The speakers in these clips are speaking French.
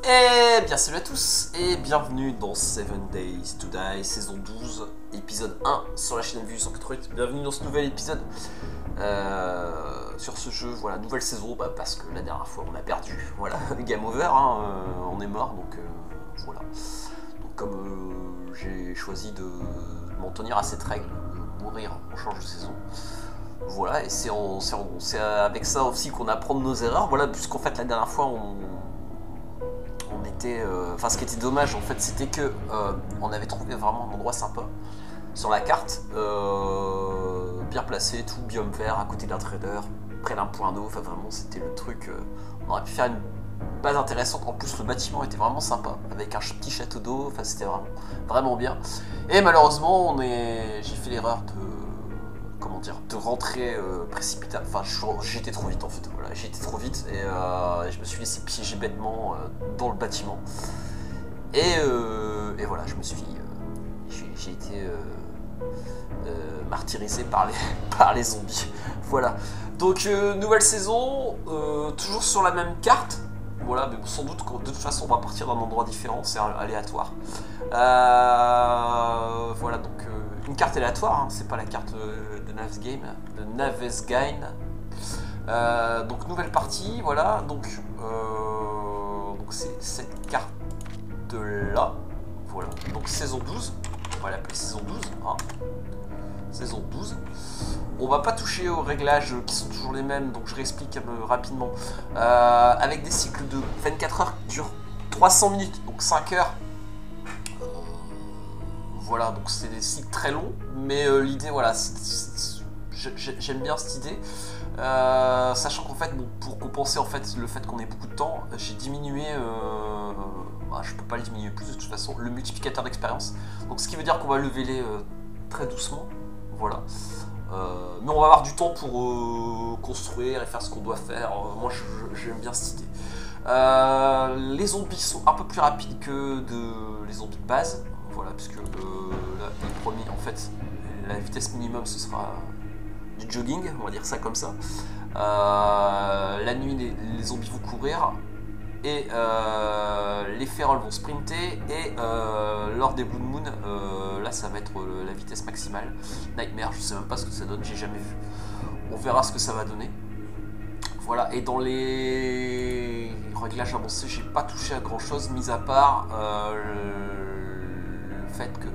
Eh bien salut à tous et bienvenue dans 7 Days to Die, saison 12, épisode 1 sur la chaîne Vue 188. Bienvenue dans ce nouvel épisode sur ce jeu, voilà, nouvelle saison, parce que la dernière fois on a perdu, voilà, game over, hein, on est mort, donc voilà. Donc comme j'ai choisi de m'en tenir à cette règle, de mourir, on change de saison. Voilà, et c'est avec ça aussi qu'on apprend de nos erreurs, voilà, puisqu'en fait la dernière fois on était, enfin ce qui était dommage en fait c'était que on avait trouvé vraiment un endroit sympa sur la carte, bien placé, tout biome vert à côté d'un trader, près d'un point d'eau, enfin vraiment c'était le truc, on aurait pu faire une base intéressante, en plus le bâtiment était vraiment sympa, avec un petit château d'eau, enfin c'était vraiment bien, et malheureusement j'ai fait l'erreur de rentrer précipitamment, enfin j'étais trop vite en fait, voilà, j'étais trop vite et je me suis laissé piéger bêtement dans le bâtiment et voilà, j'ai été martyrisé par par les zombies, voilà. Donc nouvelle saison, toujours sur la même carte, voilà, mais sans doute que de toute façon on va partir d'un endroit différent, c'est aléatoire. Voilà, donc une carte aléatoire, hein, c'est pas la carte de Navesgain. Donc nouvelle partie, voilà, donc c'est cette carte là, voilà, donc saison 12, on va l'appeler saison 12, hein. Saison 12. On va pas toucher aux réglages qui sont toujours les mêmes, donc je réexplique rapidement. Avec des cycles de 24 heures qui durent 300 minutes, donc 5 heures. Voilà, donc c'est des cycles très longs, mais l'idée, voilà, j'aime bien cette idée. Sachant qu'en fait, bon, pour compenser en fait le fait qu'on ait beaucoup de temps, j'ai diminué, je peux pas le diminuer plus de toute façon, le multiplicateur d'expérience. Donc ce qui veut dire qu'on va lever les très doucement, voilà. Mais on va avoir du temps pour construire et faire ce qu'on doit faire. Moi j'aime bien cette idée. Les zombies sont un peu plus rapides que les zombies de base, voilà, puisque les premiers, en fait, la vitesse minimum ce sera du jogging, on va dire ça comme ça. La nuit, les zombies vont courir et les férolles vont sprinter, et lors des Blood Moon, là ça va être la vitesse maximale. Nightmare, je sais même pas ce que ça donne, j'ai jamais vu. On verra ce que ça va donner. Voilà, et dans les réglages avancés, j'ai pas touché à grand chose, mis à part le fait que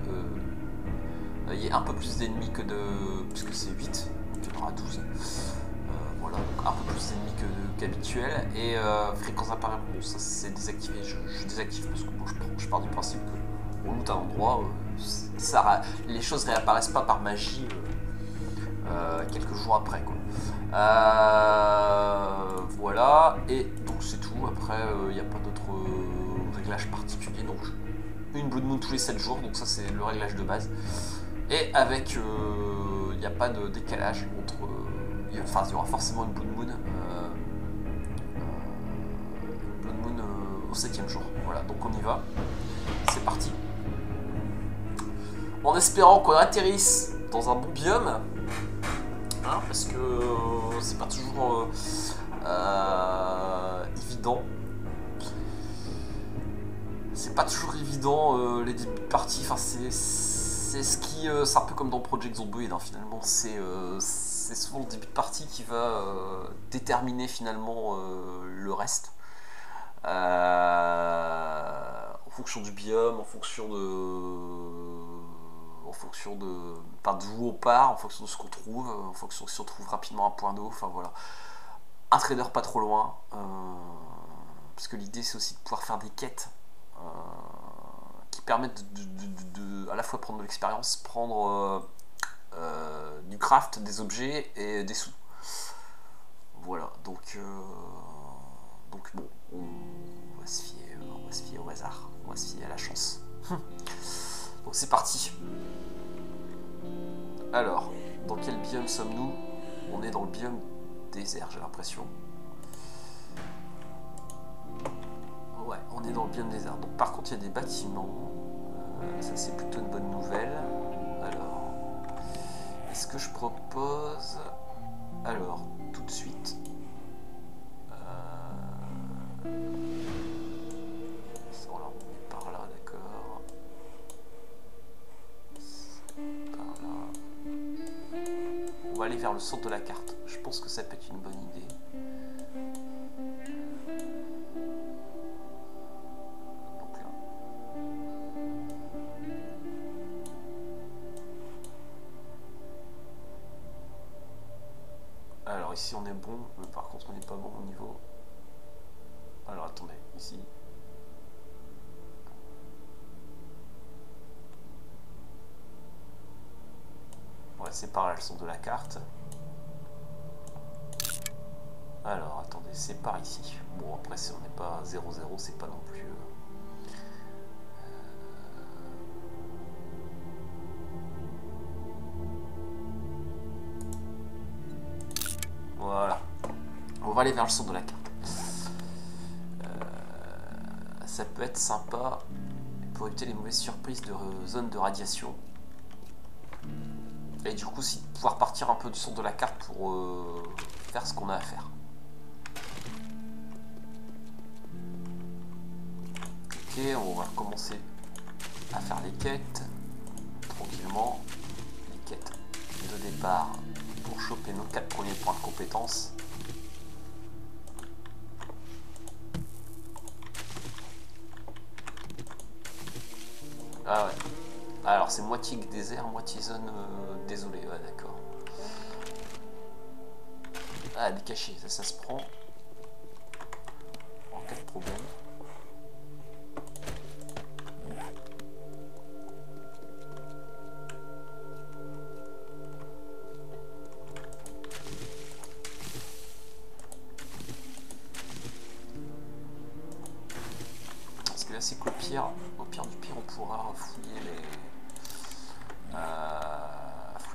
il y ait un peu plus d'ennemis que puisque c'est 8, donc il y en aura 12. Voilà, donc un peu plus d'ennemis qu'habituel. Et fréquence apparaître, bon, ça c'est désactivé, je désactive parce que bon, je pars du principe qu'on loot un endroit, les choses réapparaissent pas par magie quelques jours après, quoi. Voilà, et donc c'est tout. Après, il n'y a pas d'autres réglages particuliers. Donc une Blood Moon tous les 7 jours, donc ça c'est le réglage de base. Et avec, il n'y a pas de décalage entre. Enfin, il y aura forcément une Blood Moon, au 7ème jour. Voilà, donc on y va. C'est parti. En espérant qu'on atterrisse dans un bon biome, hein, parce que c'est pas toujours évident. C'est pas toujours évident les débuts de partie. Enfin, c'est un peu comme dans Project Zomboid, hein, finalement. C'est souvent le début de partie qui va déterminer finalement le reste. En fonction du biome, en fonction d'où on part, en fonction de ce qu'on trouve, en fonction de si on trouve rapidement un point d'eau, enfin voilà. Un trader pas trop loin, parce que l'idée c'est aussi de pouvoir faire des quêtes qui permettent de à la fois prendre de l'expérience, prendre du craft, des objets et des sous. Voilà, donc bon, on va se fier au hasard, on va se fier à la chance. Donc c'est parti. Alors, dans quel biome sommes-nous? On est dans le biome désert, j'ai l'impression. Ouais, on est dans le biome désert. Donc par contre, il y a des bâtiments. Ça, c'est plutôt une bonne nouvelle. Alors, est-ce que je propose... Alors, tout de suite... aller vers le centre de la carte. Je pense que ça peut être une bonne idée. Donc là. Alors ici on est bon, mais par contre on n'est pas bon au niveau. Alors attendez, ici. Ouais, c'est par là le centre de la carte. Alors attendez, c'est par ici. Bon après si on n'est pas 0-0, c'est pas non plus... Voilà. On va aller vers le centre de la carte. Ça peut être sympa pour éviter les mauvaises surprises de zones de radiation. Et du coup, aussi pouvoir partir un peu du centre de la carte pour faire ce qu'on a à faire. Ok, on va commencer à faire les quêtes tranquillement. Les quêtes de départ pour choper nos 4 premiers points de compétence. Ah ouais. Alors c'est moitié désert, moitié zone désolée, ouais d'accord. Ah, des cachets, ça se prend en cas de problème. Parce que là c'est qu'au pire du pire on pourra fouiller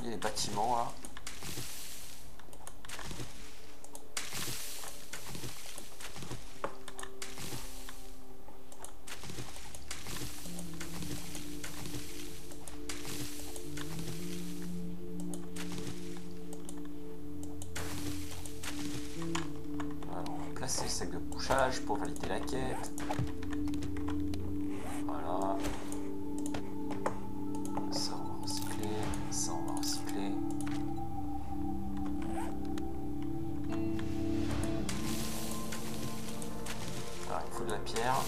les bâtiments là. Alors, on va placer le sac de couchage pour valider la quête. Voilà. Ça on va recycler, ça on va recycler. Alors il faut de la pierre.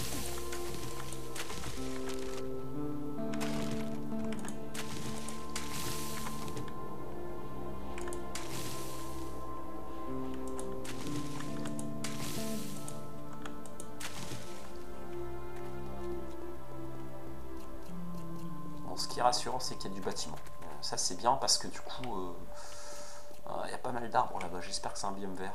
Ce qui est rassurant, c'est qu'il y a du bâtiment. Ça, c'est bien parce que du coup, il y a pas mal d'arbres là-bas. J'espère que c'est un biome vert.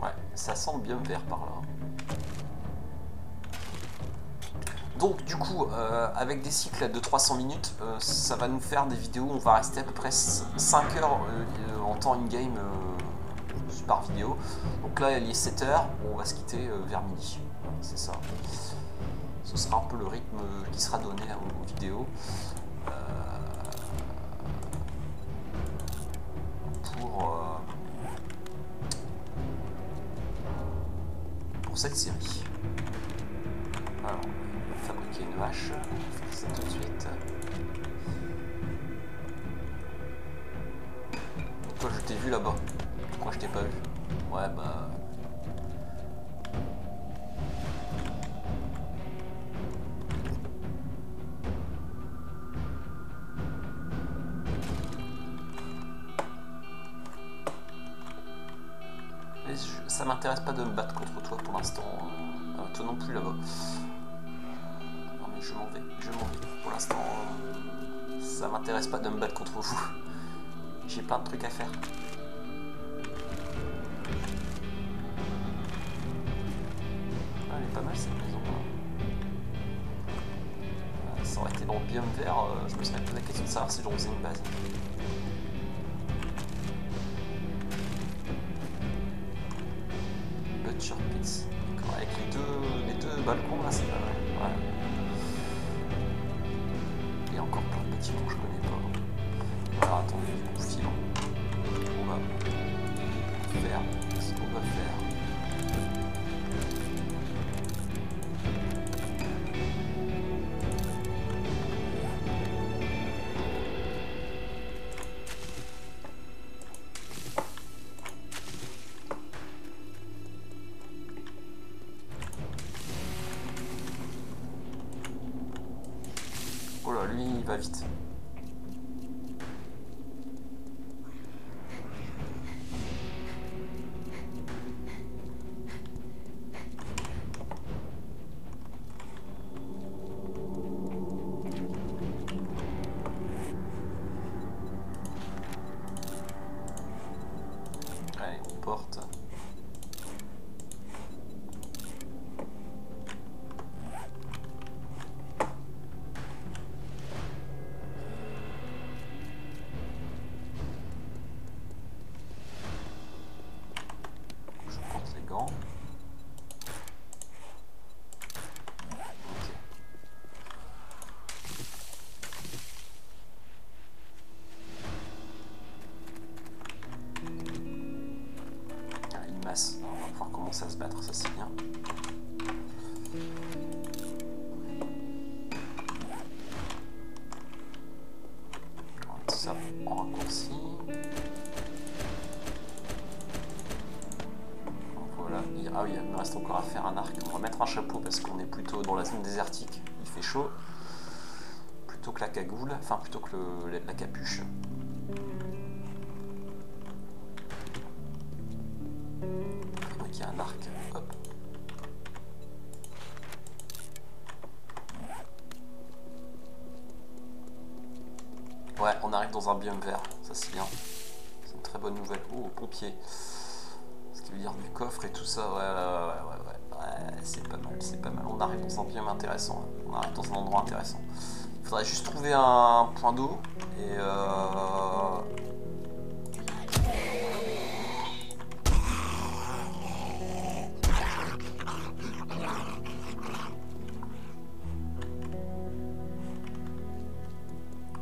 Ouais, ça sent le biome vert par là. Donc du coup, avec des cycles de 300 minutes, ça va nous faire des vidéos où on va rester à peu près 5 heures en temps in-game par vidéo. Donc là, il est 7 heures, on va se quitter vers midi. C'est ça. Ce sera un peu le rythme qui sera donné aux vidéos. Pour cette série. Alors, fabriquer une vache, on fait ça tout de suite. Toi je t'ai vu là-bas, pourquoi je t'ai pas vu? Ouais bah... Mais ça m'intéresse pas de me battre contre toi pour l'instant, toi non plus là-bas. Non mais je m'en vais. Pour l'instant, ça m'intéresse pas de me battre contre vous. J'ai plein de trucs à faire. Ah, elle est pas mal cette maison là. Ça aurait été dans le biome vert, je me serais posé la question de savoir si je faisais une base. Butcher Pits. D'accord, avec les deux balcons là, c'est pas mal. Ouais. Il y a encore plein de bâtiments que je connais pas. Alors attendez, du coup, filons. va faire ce qu'on va faire. Oh là, lui, il va vite. Allez, on porte. Je porte les gants. Ok. Ah, une masse. Alors, on va pouvoir commencer à se battre, ça c'est bien. On va mettre ça en raccourci. Voilà. Ah oui, il me reste encore à faire un arc. On va mettre un chapeau parce qu'on est plutôt dans la zone désertique. Il fait chaud. Plutôt que la cagoule, enfin plutôt que la capuche. Fabriquer un arc. Hop. Ouais, on arrive dans un biome vert. Ça c'est bien. C'est une très bonne nouvelle. Oh, pompier. Ce qui veut dire du coffre et tout ça. Ouais, c'est pas mal, c'est pas mal. On arrive dans un biome intéressant. On arrive dans un endroit intéressant. Il faudrait juste trouver un point d'eau et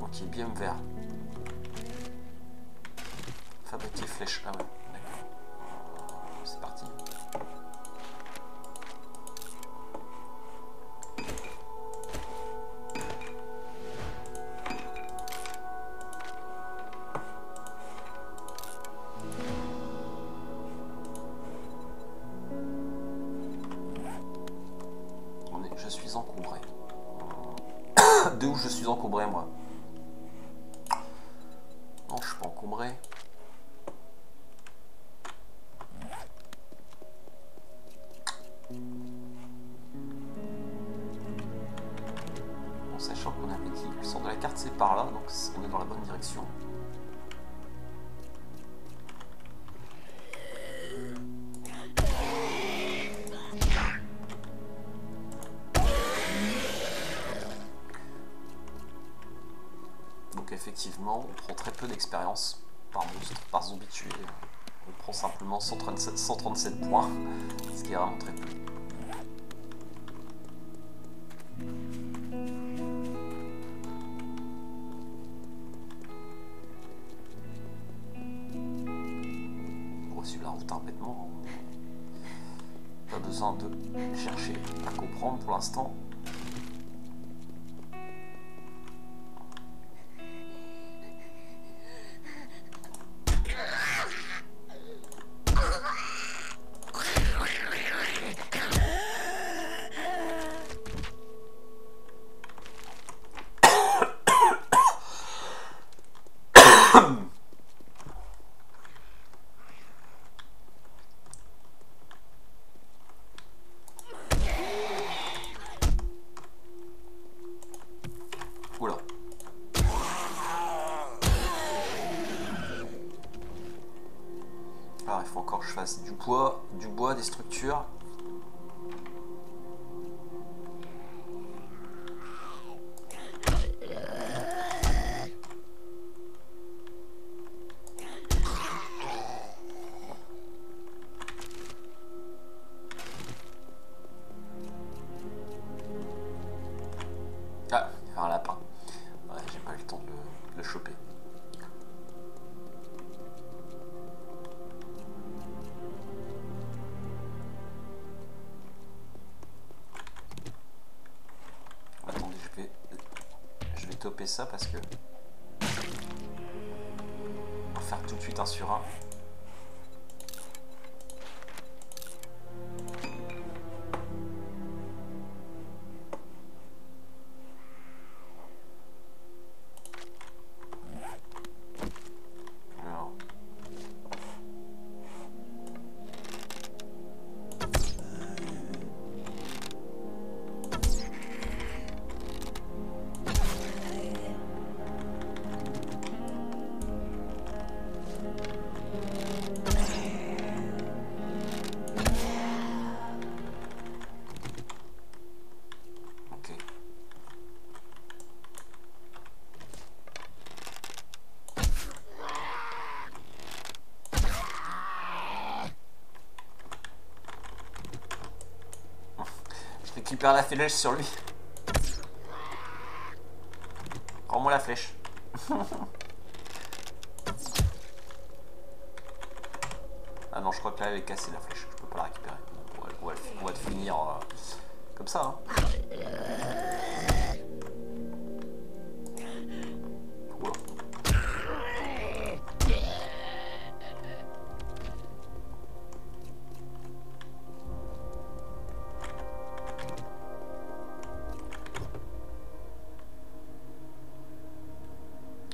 ok, biome vert. Fabriquer flèche. Ah ouais, d'accord. C'est parti. Je suis encombré. De où je suis encombré, moi? Non, je suis pas encombré. En sachant qu'on avait dit le centre de la carte c'est par là, donc on est dans la bonne direction. Donc effectivement, on prend très peu d'expérience par monstre, par zombie tué. On prend simplement 137 points, ce qui est vraiment très peu. Reçu la route bêtement. Pas besoin de chercher à comprendre pour l'instant. Oula. Alors il faut encore que je fasse du bois, des structures. Ah, il y a un lapin. Ouais, j'ai pas eu le temps de le choper. toper ça parce que... On va faire tout de suite un sur un. Je récupère la flèche sur lui. Rends-moi la flèche. Ah non, je crois que là elle est cassée la flèche. Je peux pas la récupérer. On va te finir comme ça. Hein. Wow.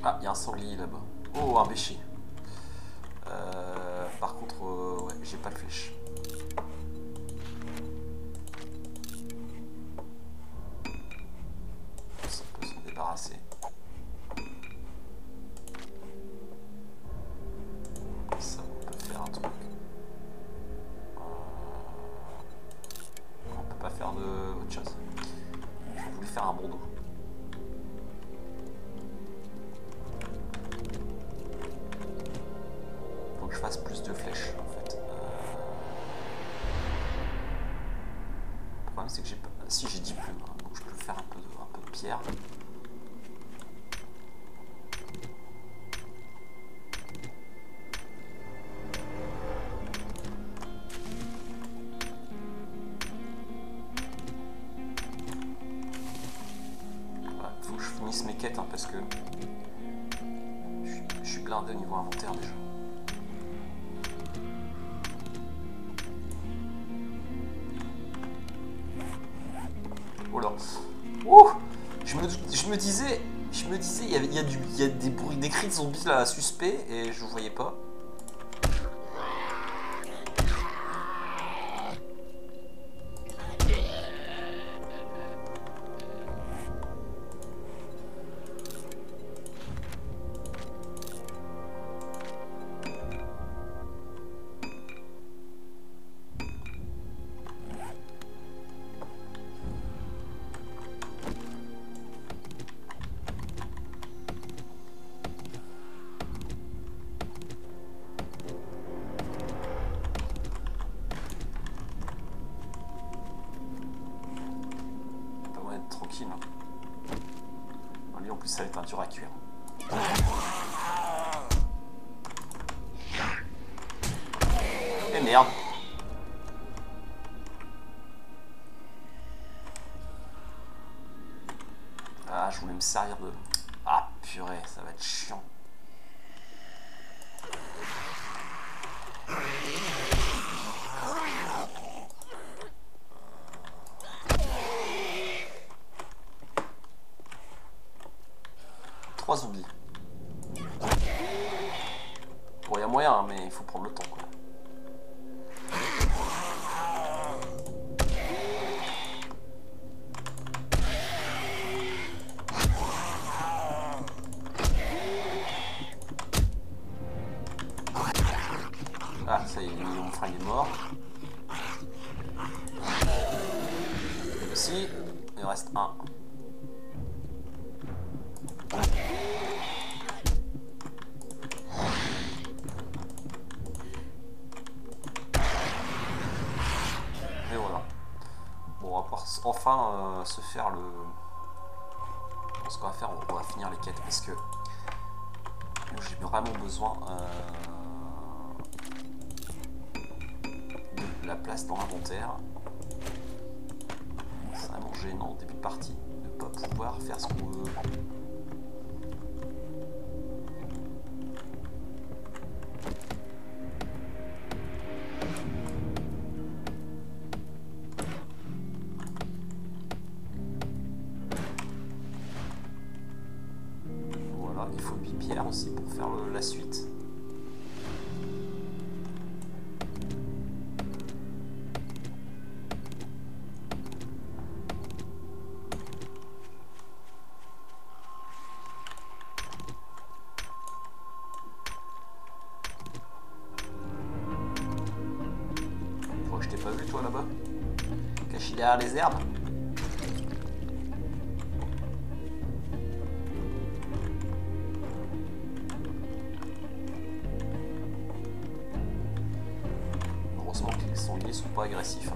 Ah, il y a un sanglier là-bas. Oh, un bécher. Par contre, ouais, j'ai pas de flèche. Ça peut s'en débarrasser. Ça, on peut faire un truc. On peut pas faire de autre chose. Je voulais faire un bandeau. Faut que je fasse plus de flèches en fait. Le problème c'est que j'ai pas. Si j'ai 10 plumes, hein, donc je peux faire un peu de pierre. Voilà, faut que je finisse mes quêtes hein, parce que je suis blindé au niveau inventaire déjà. Oh là. Ouh, je me disais, il y a des bruits, des cris de zombies là suspects et je ne voyais pas. Tranquille. Lui en plus ça va être un dur à cuire. Et merde. Ah je voulais me servir de... Ah purée, ça va être chiant. Trois zombies. Bon, il y a moyen, hein, mais il faut prendre le temps, quoi. Ah, ça y est, mon frère est mort. Et aussi, il en reste un. Et voilà. Bon, on va pouvoir enfin se faire le... Ce qu'on va faire, on va finir les quêtes parce que j'ai vraiment besoin de la place dans l'inventaire. C'est vraiment gênant au début de partie de ne pas pouvoir faire ce qu'on veut. il faut 8 pierres aussi pour faire la suite. Pourquoi je t'ai pas vu toi là-bas? Caché derrière les herbes? Heureusement que les sangliers sont pas agressifs.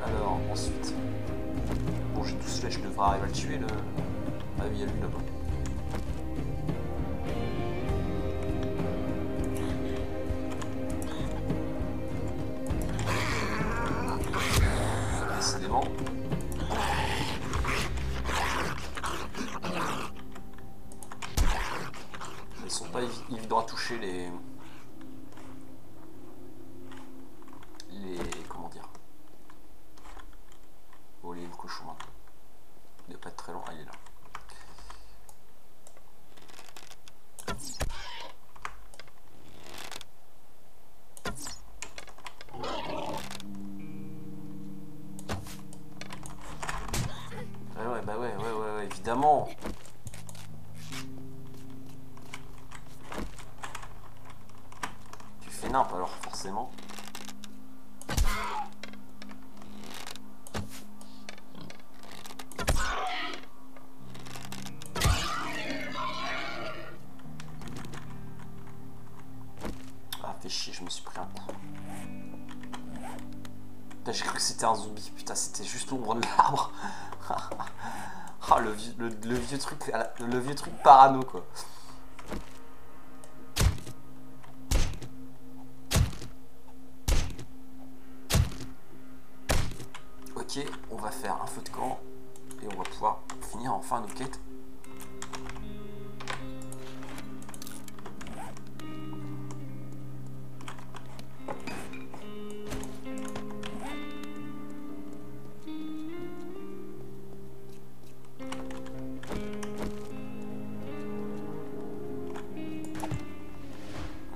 Alors, ensuite. Bon, j'ai tout fait, je devrais arriver à le tuer le. Ah oui, il y a lui là-bas. Décidément. Ils sont pas évidents à toucher les. Comment dire? Oh, il est le cochon maintenant. Il n'est pas très long. Ah, il est là. Ouais, évidemment. Tu fais nimp alors, forcément. Ah, fais chier, je me suis pris un coup. J'ai cru que c'était un zombie, putain, c'était juste l'ombre de l'arbre. Ah, le vieux truc parano, quoi. Ok, on va faire un feu de camp et on va pouvoir finir enfin nos quêtes.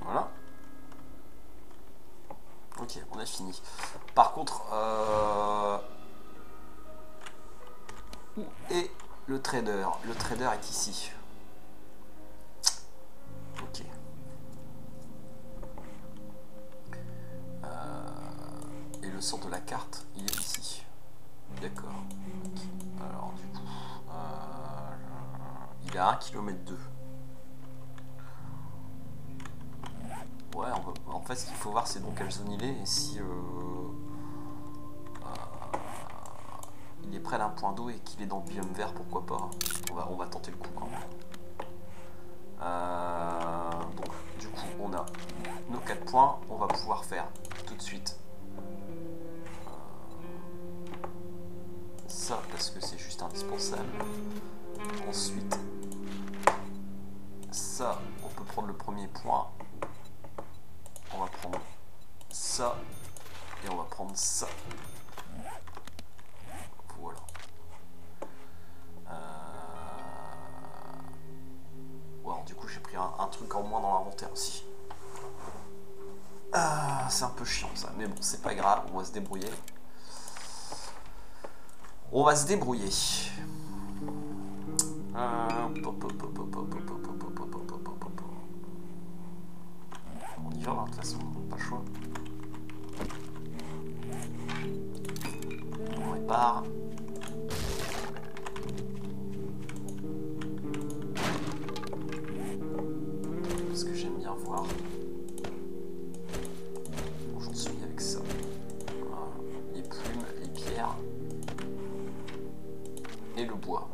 Voilà. Ok, on a fini. Par contre, où est le trader? Le trader est ici. Ok. Et le centre de la carte, il est ici. D'accord. Okay. Alors du coup, il est à 1,2 km. Ouais, en fait, ce qu'il faut voir, c'est dans quelle zone il est et si il est près d'un point d'eau et qu'il est dans le biome vert, pourquoi pas. On va tenter le coup quand même. Donc, du coup, on a nos 4 points. On va pouvoir faire tout de suite ça parce que c'est juste indispensable. Ensuite, ça, on peut prendre le premier point. On va prendre ça et on va prendre ça. Voilà. Ouais, du coup, j'ai pris un truc en moins dans l'inventaire aussi. C'est un peu chiant ça, mais bon, c'est pas grave, on va se débrouiller. On va se débrouiller. On y va, de toute façon, pas le choix. On répare. Parce que j'aime bien voir où j'en suis avec ça. Voilà. Les plumes, les pierres et le bois.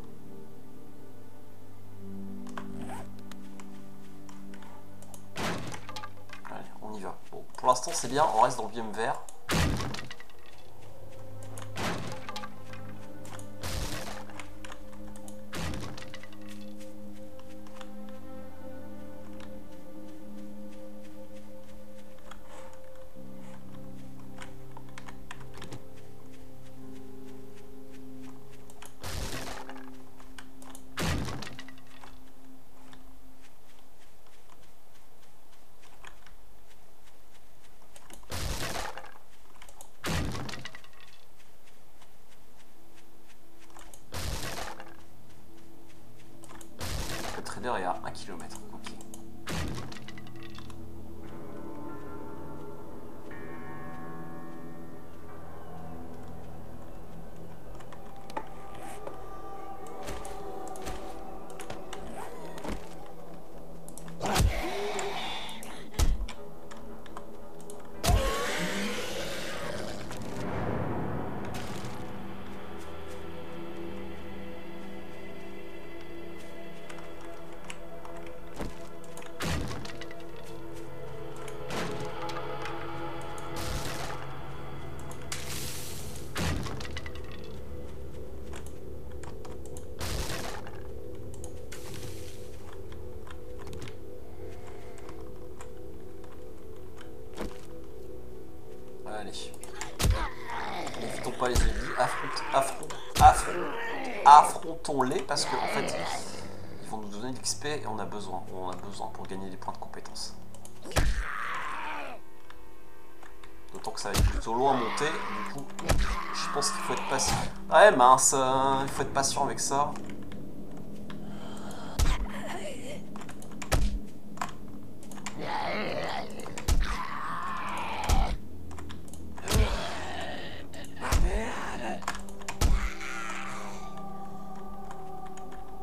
Allez, on y va. Bon, pour l'instant c'est bien, on reste dans le biome vert. trader est à 1 km. Ok. Allez. N'évitons pas les ennemis. Affrontons-les parce qu'en fait, ils vont nous donner de l'XP et on a besoin pour gagner des points de compétence. D'autant que ça va être plutôt loin à monter, du coup, je pense qu'il faut être patient. Ouais, mince, il faut être patient avec ça.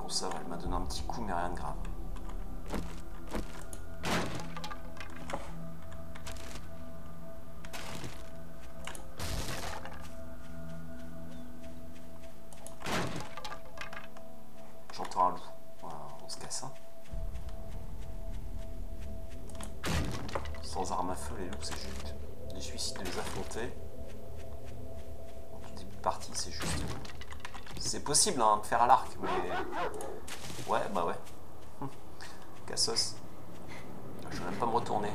Ça va, elle m'a donné un petit coup, mais rien de grave. J'entends un loup. Voilà, on se casse. Hein. Sans arme à feu, les loups, c'est juste des suicides de les affronter. En tout début de partie, c'est juste... C'est possible hein, de faire à l'arc, mais... Ouais, bah ouais. Cassos. Je vais même pas me retourner.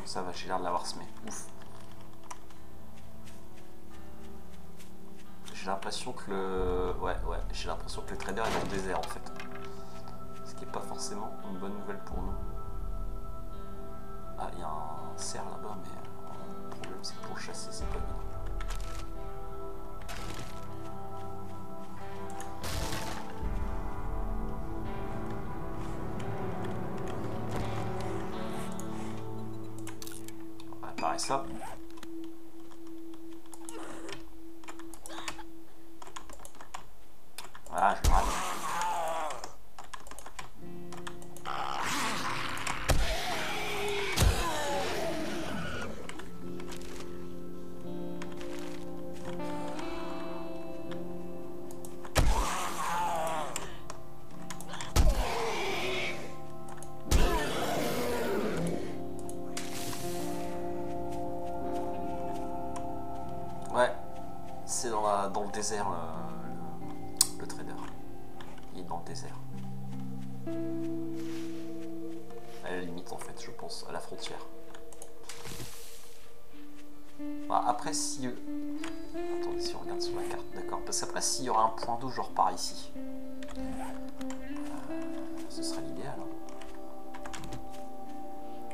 Ça va, j'ai l'air de l'avoir semé. Ouf. J'ai l'impression que le... Ouais, j'ai l'impression que le trader est dans le désert en fait. Ce qui n'est pas forcément une bonne nouvelle pour nous. Ah, il y a un cerf là-bas, mais le problème c'est que pour le chasser, c'est pas évident. On va réparer ça. Voilà, je le rate. Ouais, c'est dans le désert le trader. Il est dans le désert. À la limite en fait, je pense, à la frontière. Bah, après si... Attendez, si on regarde sur la carte, d'accord. Parce qu'après s'il y aura un point d'eau genre par ici, ce serait l'idéal. Hein.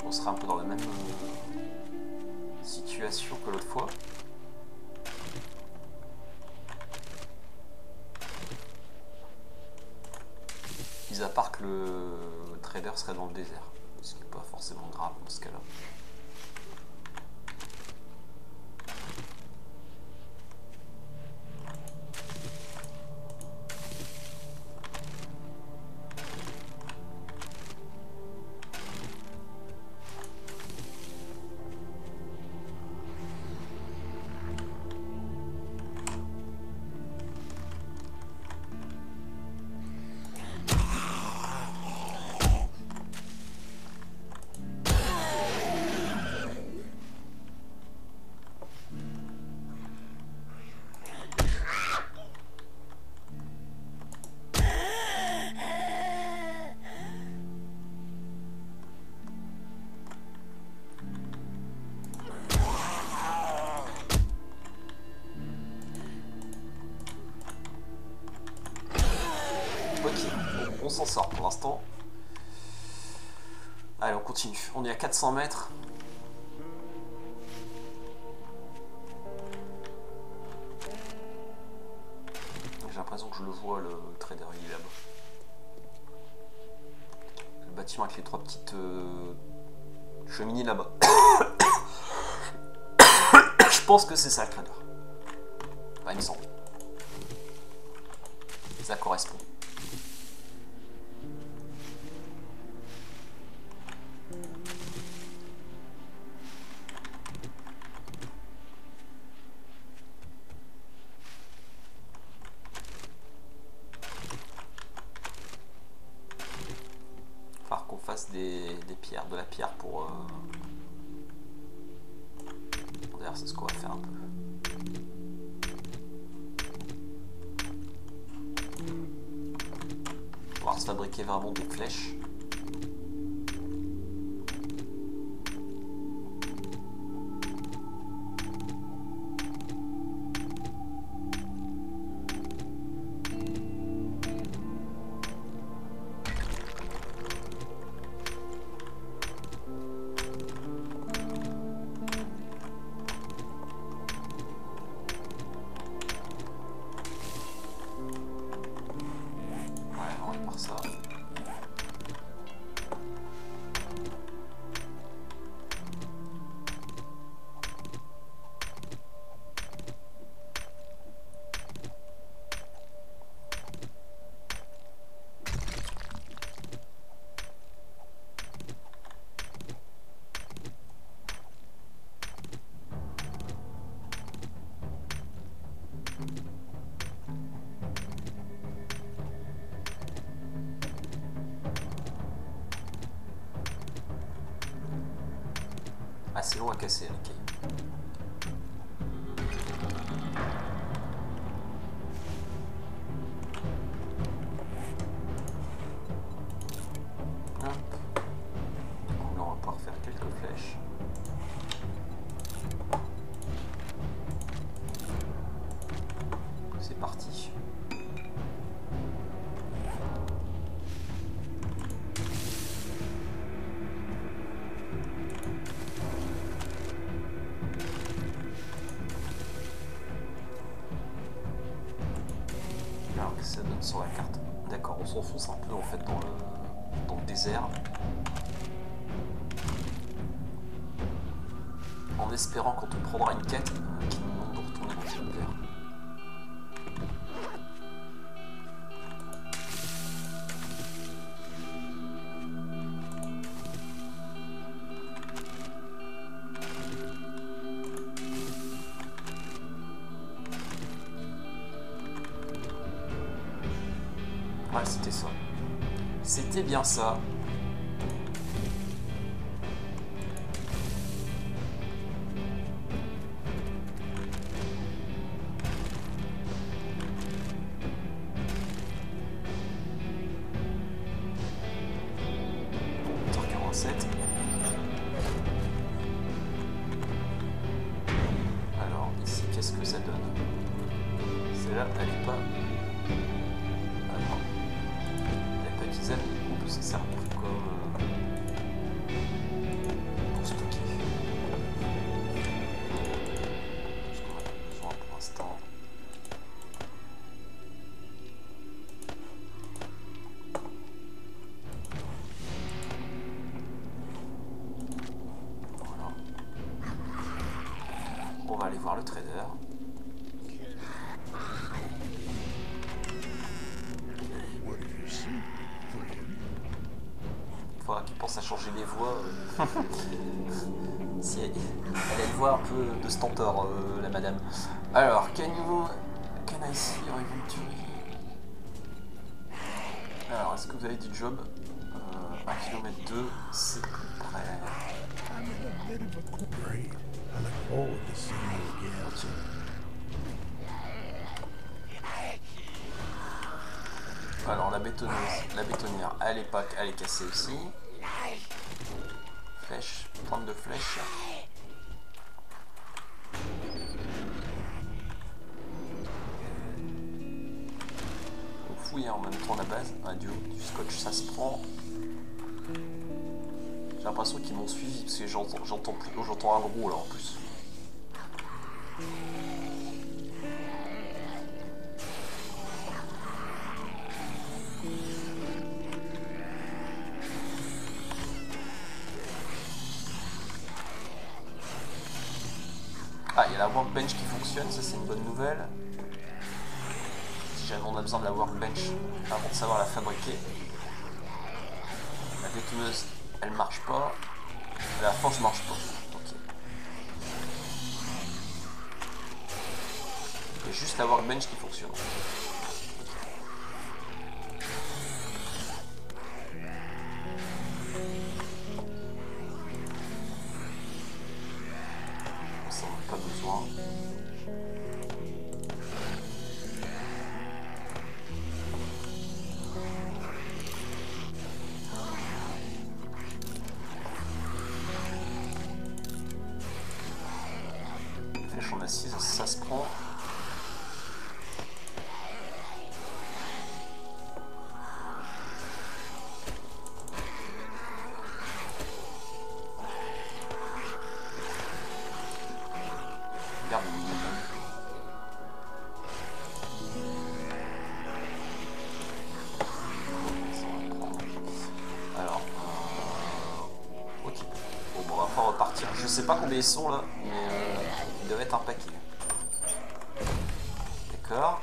On serait un peu dans la même situation que l'autre fois. Mis à part que le trader serait dans le désert, ce qui n'est pas forcément grave dans ce cas-là. sort pour l'instant. Allez, on continue. On est à 400 mètres. J'ai l'impression que je le vois, le trader, il est là-bas. Le bâtiment avec les 3 petites cheminées là-bas. Je pense que c'est ça le trader. Enfin, il me semble. Ça correspond. Falloir qu'on fasse des pierres, de la pierre pour... D'ailleurs, c'est ce qu'on va faire un peu. On va se fabriquer vraiment des flèches. Assez long à casser, les cailloux. Hop. Du coup, là, on va pouvoir faire quelques flèches. C'est parti. Alors que ça donne sur la carte. D'accord, on s'enfonce un peu en fait dans le désert. En espérant quand on prendra une quête qui nous demande de retourner dans le désert. Ouais, c'était ça. C'était bien ça. Alors ici, qu'est-ce que ça donne? Celle-là, elle est pas... Ah non. Elle n'est pas utilisable, on peut s'en servir comme... pour stocker. Tout ce qu'on a besoin pour l'instant. Voilà. On va aller voir le trader. Faudra qu'il pense à changer les voix. Si elle a une voix un peu de stentor, la madame. Alors, can I see your inventory? Alors, est-ce que vous avez du job? 1 km 2, c'est prêt. Alors la bétonnière, elle est cassée aussi. Flèche, prendre de flèches. Ouf. fouille, hein, en même temps la base. Un duo, du scotch, ça se prend. J'ai l'impression qu'ils m'ont suivi parce que j'entends un gros là en plus. Ah, il y a la workbench qui fonctionne, ça c'est une bonne nouvelle. Si jamais on a besoin de la workbench avant de savoir la fabriquer. La bétonneuse, elle marche pas. La forge marche pas. Ok. Il y a juste la workbench qui fonctionne. Ça n'a pas besoin. Flèche en assise, ça se prend. Regarde le minimum. Alors, ok. Bon, on va pas repartir. Je sais pas combien ils sont là, mais il devait être un paquet. D'accord.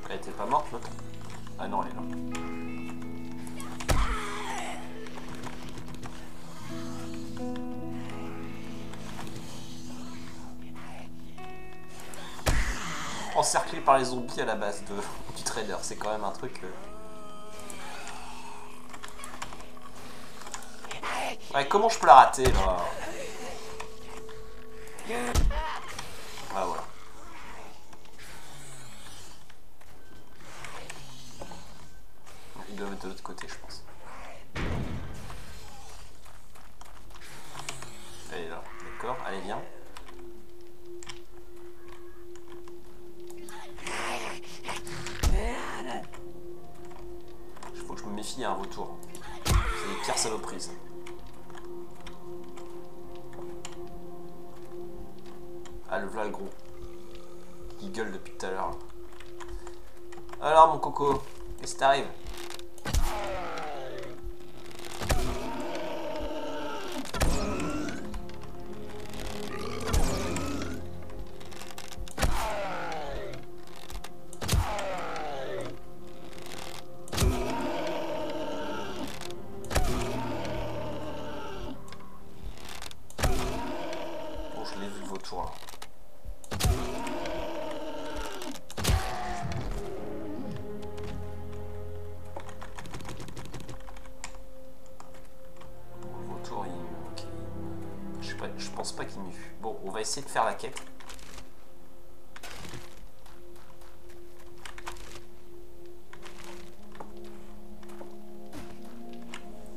Elle était pas morte l'autre? Ah non, elle est là. Encerclé par les zombies à la base du trader, c'est quand même un truc... Ouais, comment je peux la rater là? Ah voilà. Ils doivent être de l'autre côté, je pense. Elle est là, d'accord, allez viens. Il faut que je me méfie à un retour. C'est les pires saloperies. Ah le voilà le gros. Qui gueule depuis tout à l'heure. Alors mon coco, qu'est-ce qui t'arrive? Bon, je l'ai vu le vautour là. Je pense pas qu'il m'ait vu. Bon, on va essayer de faire la quête.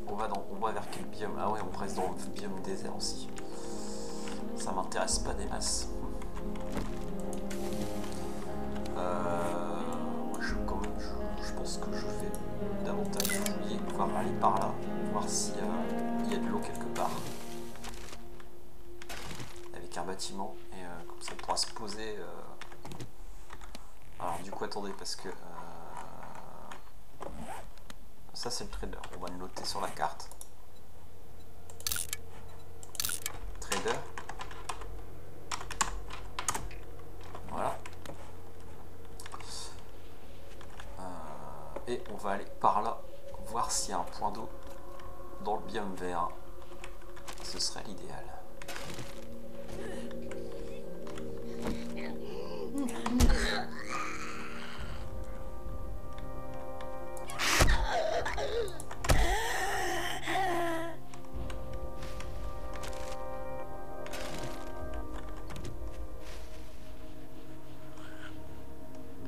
On va vers quel biome? Ah ouais, on reste dans le biome désert aussi. Ça m'intéresse pas des masses. Je pense que je vais davantage fouiller. On va aller par là, voir s'il y a de l'eau quelque part. Avec un bâtiment, et comme ça on pourra se poser. Alors du coup attendez, parce que ça c'est le trader, on va le noter sur la carte. Trader. Voilà. Et on va aller par là, voir s'il y a un point d'eau dans le biome vert. Ce serait l'idéal.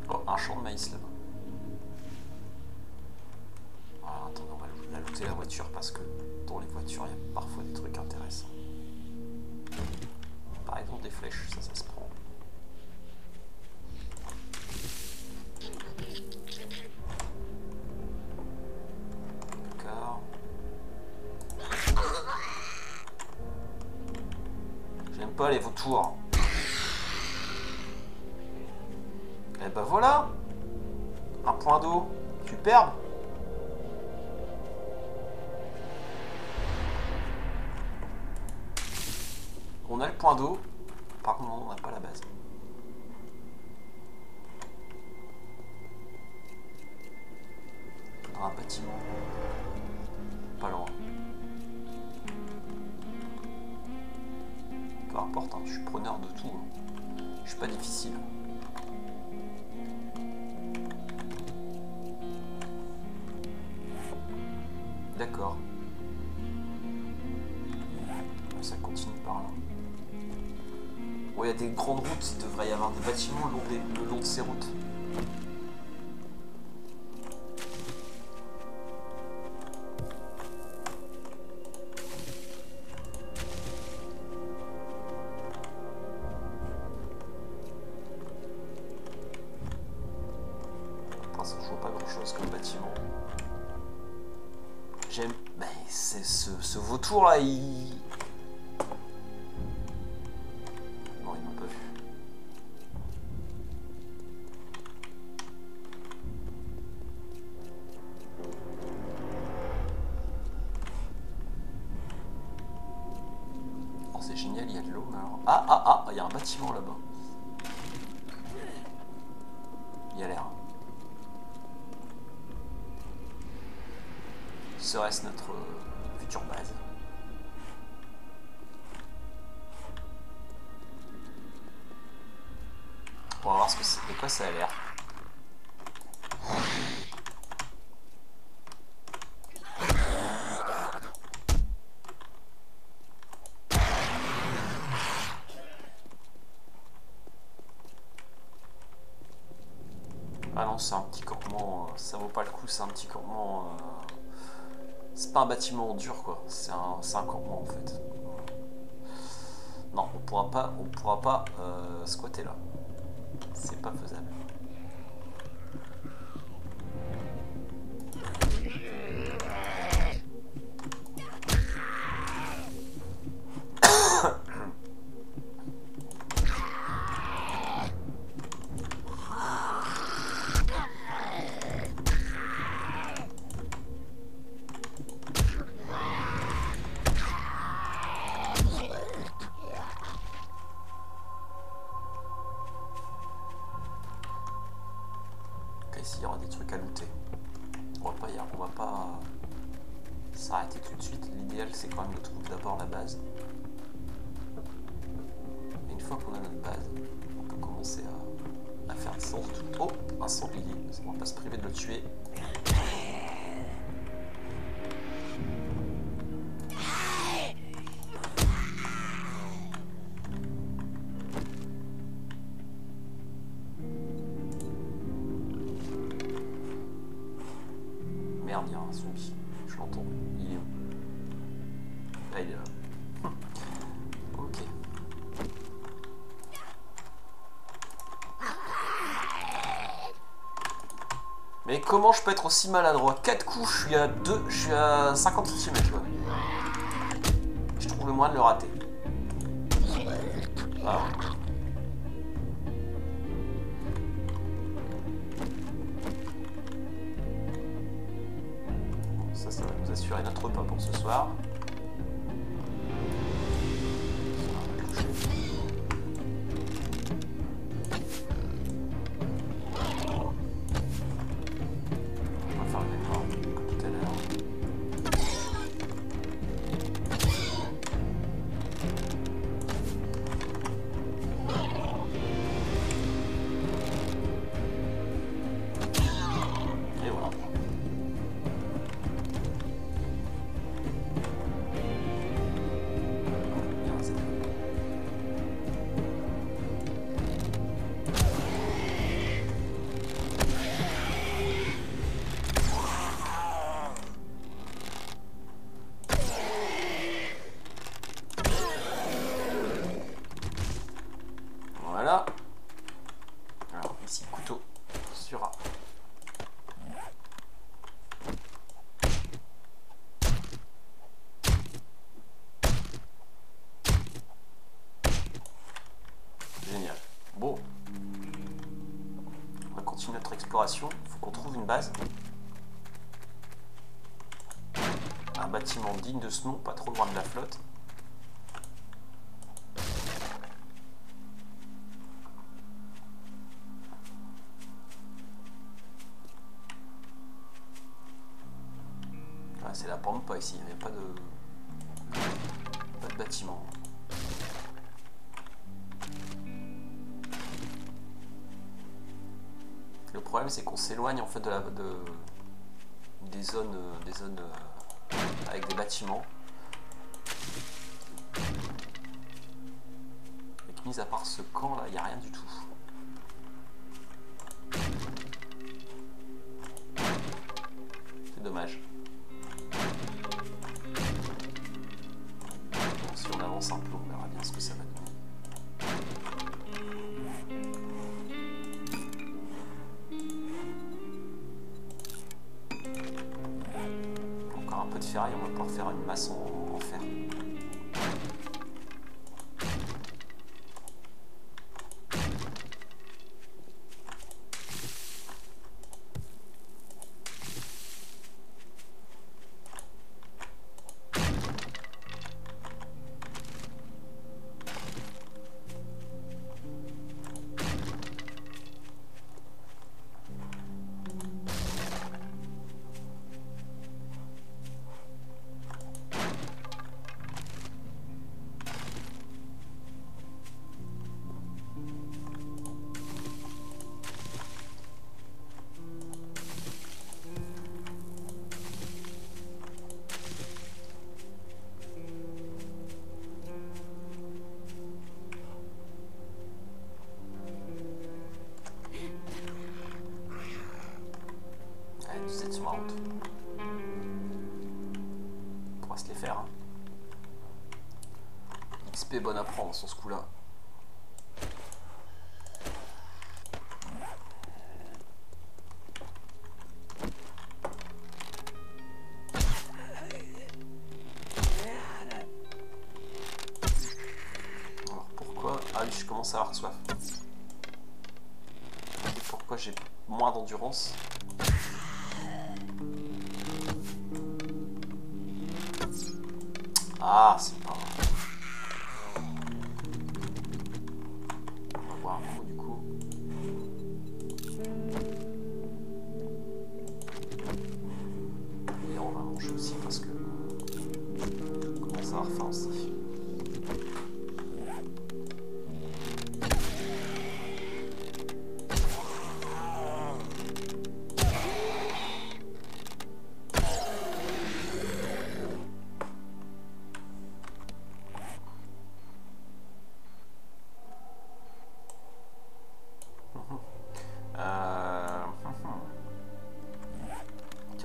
Oh, un champ de maïs là-bas. Voilà, attendez, on va la looter la voiture parce que dans les voitures, il y a parfois des trucs intéressants. Par exemple, des flèches, ça se prend. D'accord. J'aime pas les vautours. Et ben voilà, un point d'eau, superbe. On a le point d'eau, par contre on n'a pas la base. Un bâtiment, pas loin. Peu importe, hein, je suis preneur de tout. Hein. Je suis pas difficile. D'accord. Ça continue par là. Bon, il y a des grandes routes, il devrait y avoir des bâtiments le long de ces routes. Pour l'instant, je vois pas grand chose comme bâtiment. J'aime. Mais c'est ce vautour là, il. Non, il m'a pas vu. Oh, c'est génial, il y a de l'eau, mais alors. Ah, il y a un bâtiment là-bas. Il y a l'air. Serait-ce notre future base? On va voir ce que c'est, de quoi ça a l'air. Ah non, c'est un petit campement, ça vaut pas le coup, c'est un petit campement. C'est pas un bâtiment dur quoi, c'est un campement en fait. Non, on pourra pas squatter là. C'est pas faisable. Ici il y aura des trucs à looter. On va pas s'arrêter tout de suite. L'idéal c'est quand même de trouver d'abord la base. Et une fois qu'on a notre base, on peut commencer à faire des sens tout. Oh, un sanglier. On va pas se priver de le tuer. Merde, il y a un zombie. Je l'entends. Il est où? Là, il est là. Ok. Mais comment je peux être aussi maladroit? 4 coups, je suis à 50 cm. Ouais. Je trouve le moyen de le rater. Ah. Ça va nous assurer notre repas pour ce soir. On va faire le même que tout à l'heure. d'exploration. Il faut qu'on trouve une base. Un bâtiment digne de ce nom, pas trop loin de la flotte. Ah, c'est la pampa ici, il n'y a pas de bâtiment. Le problème c'est qu'on s'éloigne en fait des zones avec des bâtiments. Et que mis à part ce camp là, il n'y a rien du tout. C'est dommage. Bon, si on avance un peu, on verra bien ce que ça va donner. Encore un peu de ferraille, on va pouvoir faire une masse en fer. Sur la route. On pourra se les faire. Hein. XP bonne à prendre sur ce coup-là. Alors pourquoi... Ah oui, je commence à avoir soif. Et pourquoi j'ai moins d'endurance? Ah, c'est pas grave. On va boire un coup du coup. Et on va manger aussi parce que on commence à avoir faim aussi.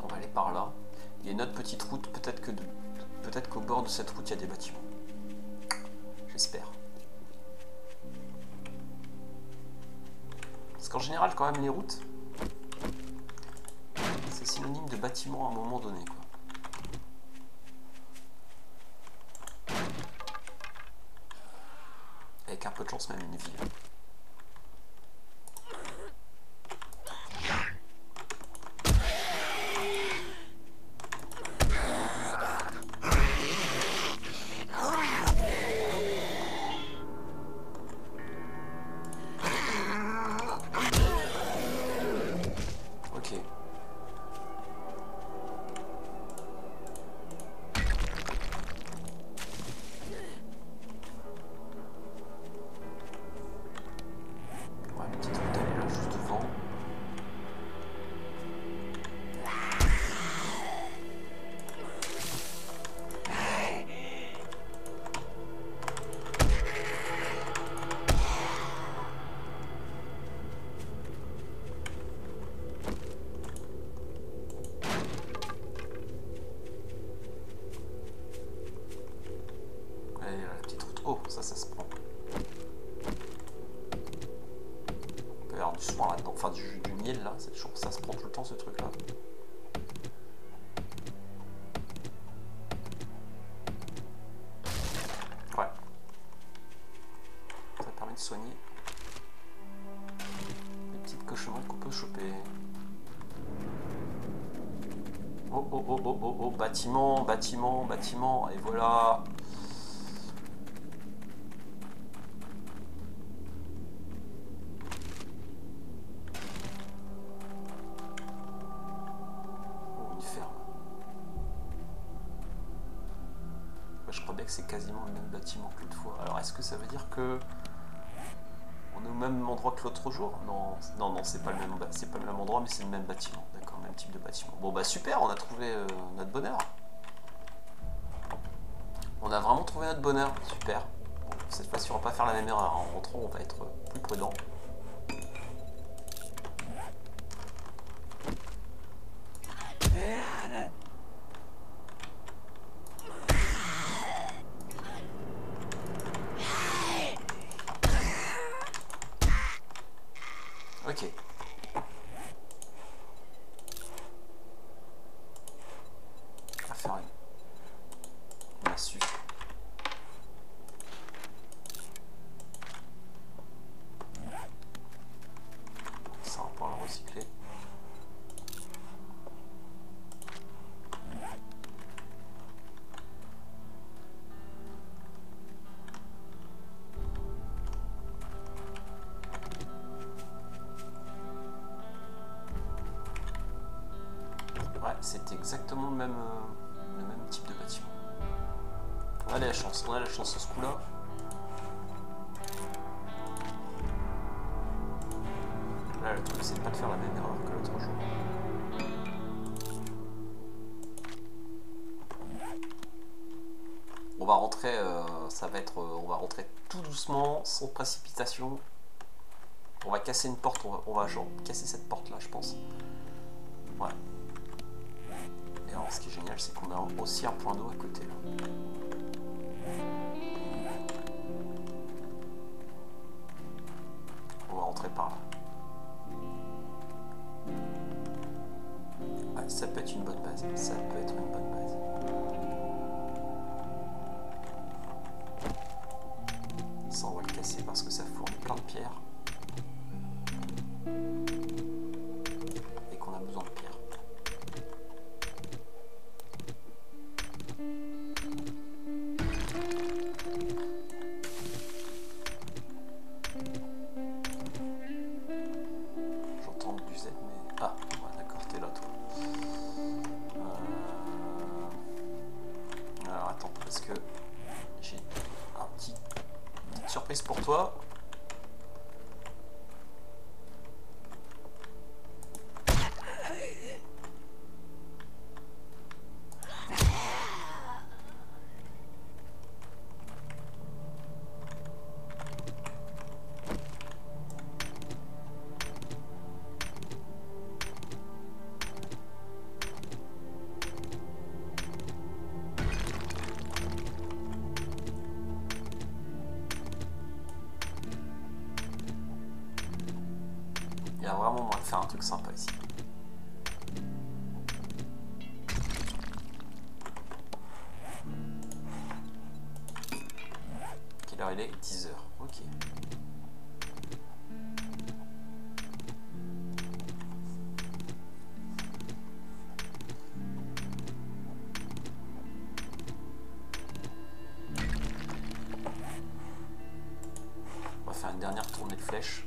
On va aller par là. Il y a une autre petite route, peut-être qu'au bord de cette route il y a des bâtiments. J'espère. Parce qu'en général quand même les routes, c'est synonyme de bâtiment à un moment donné, quoi. Avec un peu de chance même une ville. Oh, ça se prend. Il peut y avoir du soin là-dedans, enfin du miel là, c'est toujours ça se prend tout le temps ce truc là. Ouais. Ça permet de soigner les petites cochonneries qu'on peut choper. oh, bâtiment, bâtiment, bâtiment, et voilà. Oh, une ferme. Je crois bien que c'est quasiment le même bâtiment que l'autre fois. Alors, est-ce que ça veut dire que on est au même endroit que l'autre jour? Non, non, non, c'est pas le même endroit, mais c'est le même bâtiment. D'accord, même type de bâtiment. Bon, bah super, on a trouvé notre bonheur. On a vraiment trouvé notre bonheur, super. Bon, cette fois-ci, on va pas faire la même erreur. En rentrant, on va être plus prudent. Ok. On va faire une astuce. Ça, on va pouvoir le recycler. Ouais, c'était exactement le même type de bâtiment. On a de la chance, sur ce coup-là. Là, le truc, c'est de pas de faire la même erreur que l'autre jour. On va rentrer, on va rentrer tout doucement, sans précipitation. On va casser une porte, on va genre casser cette porte-là, je pense. Ouais. Et alors, ce qui est génial, c'est qu'on a aussi un point d'eau à côté, là. On va rentrer par là. Ouais, ça peut être une bonne base. Ça peut être une bonne base. Ça, on va le casser parce que ça fournit plein de pierres. Et qu'on a besoin de pierres. J'entends du Z, mais... Ah, ouais, d'accord, t'es là, toi. Alors, attends, parce que j'ai une petite surprise pour toi. Il y a vraiment moyen de faire un truc sympa ici. Quelle heure il est? 10 h. Ok. On va faire une dernière tournée de flèches.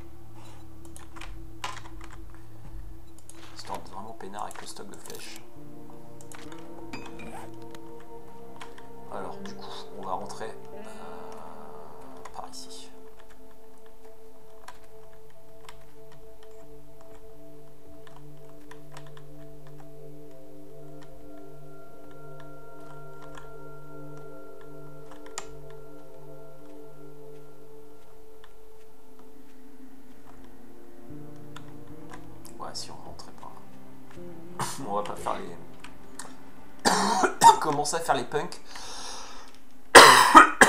Histoire de vraiment peinard avec le stock de flèches. Alors, du coup, on va rentrer par ici. Ouais, si on rentrait par là. On va pas faire les... Commencer à faire les punks.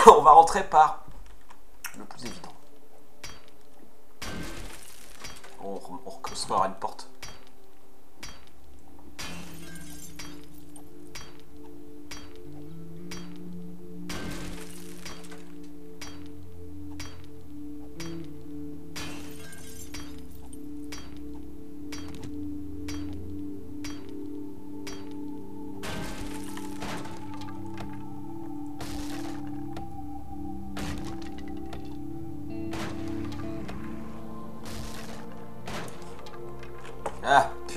On va rentrer par le plus évident. On reconstruira une porte.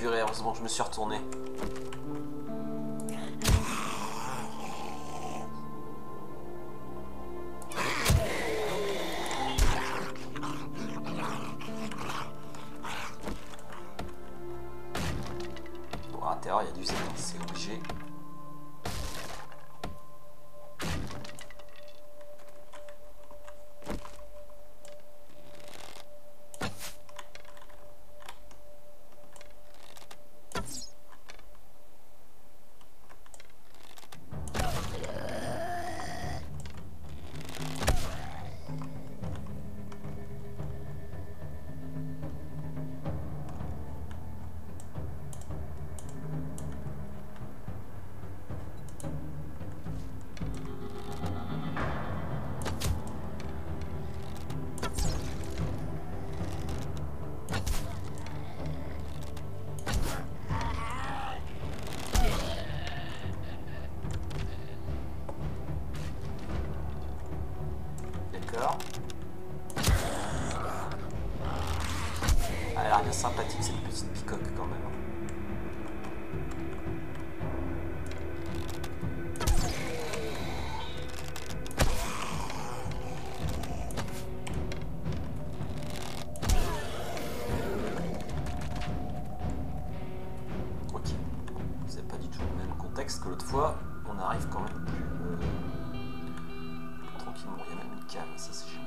purée, heureusement que je me suis retourné. Bon, à l'intérieur, il y a du Z, c'est obligé. D'accord. Elle a l'air bien sympathique cette petite bicoque quand même. Ok. C'est pas du tout le même contexte que l'autre fois. On arrive quand même plus tranquillement. Il y a même une cave, ça c'est génial.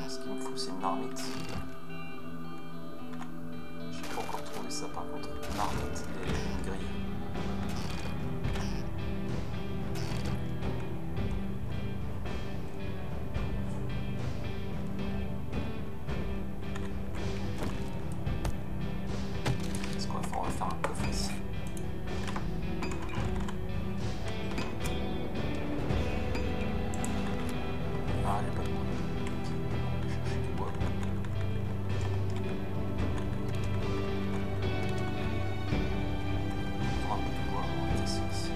Ce qu'il me faut, c'est une marmite. J'ai pas encore trouvé ça par contre. Une marmite et une grille. Qu'est-ce qu'on va faire? On va faire un coffre ici. Ah, il n'y a pas de bois. Ok, on va chercher du bois. On prend un peu de bois, on va casser ici.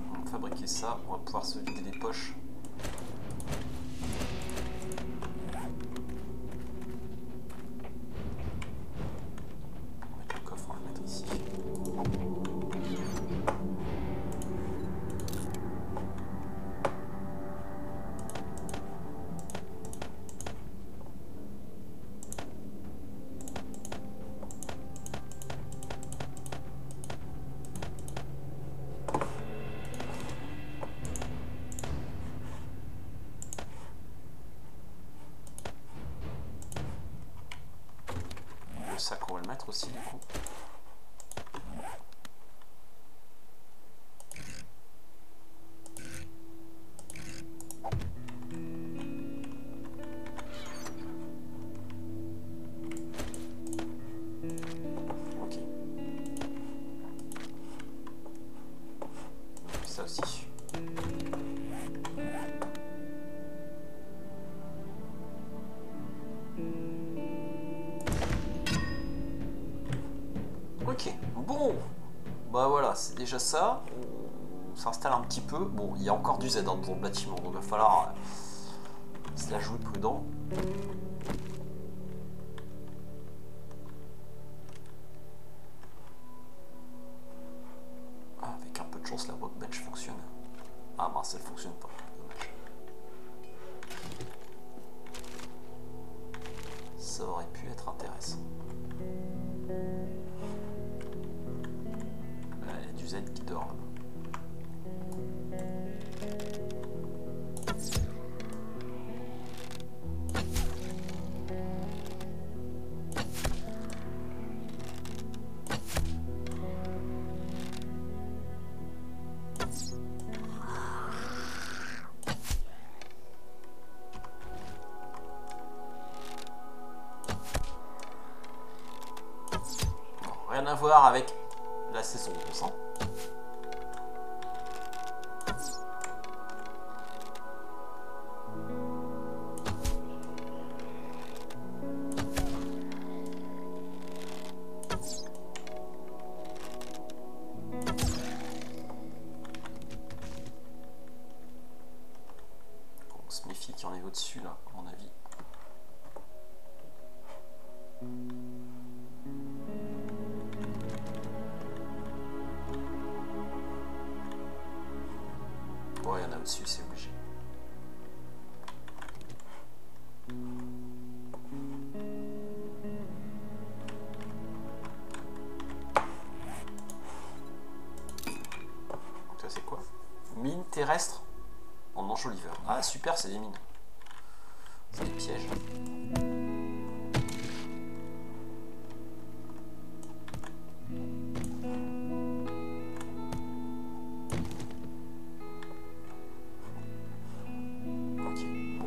On va fabriquer ça, on va pouvoir se vider les poches. On va mettre le coffre, on va le mettre ici. Le sac, on va le mettre aussi du coup. Ok. Ça aussi. Ok, bon, bah voilà, c'est déjà ça. On s'installe un petit peu. Bon, il y a encore du Z dans le bâtiment, donc il va falloir se la jouer prudent. Ah, avec un peu de chance, la workbench fonctionne. Ah mince, elle fonctionne pas. Dommage. Ça aurait pu être intéressant. Là, il y a du Z qui dort là-bas. voir avec la saison 11. Hein. On se méfie qu'il y en ait au-dessus là, à mon avis. Ouais, il y en a au-dessus, c'est obligé. Ça c'est quoi? Mine terrestre en enjoliveur. Ah super, c'est des mines. C'est des pièges.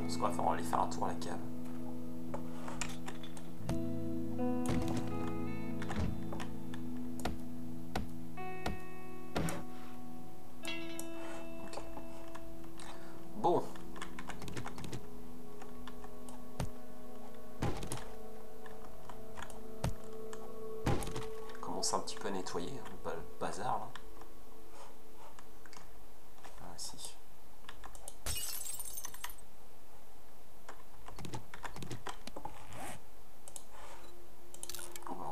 Ce qu'on va faire, on va aller faire un tour à la cave. Okay. Bon. On commence un petit peu à nettoyer, pas le bazar là. Ah si.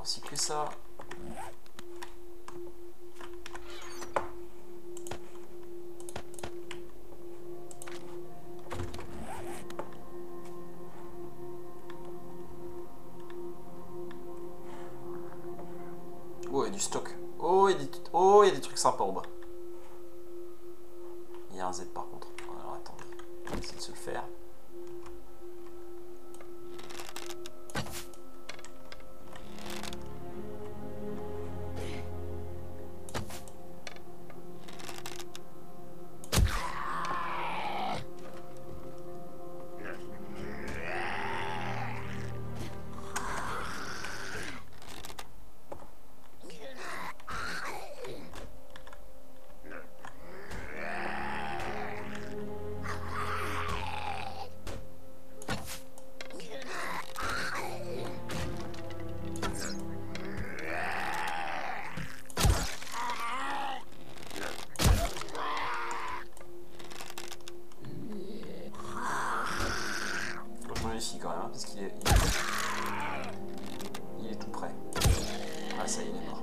Recycler ça. Oh, il y a du stock. Oh, il y a des trucs sympas en bas. Il y a un Z par contre. Alors attendez, on va essayer de se le faire. Quand même, hein, parce qu'il est, il est tout près. Ah ça il est mort.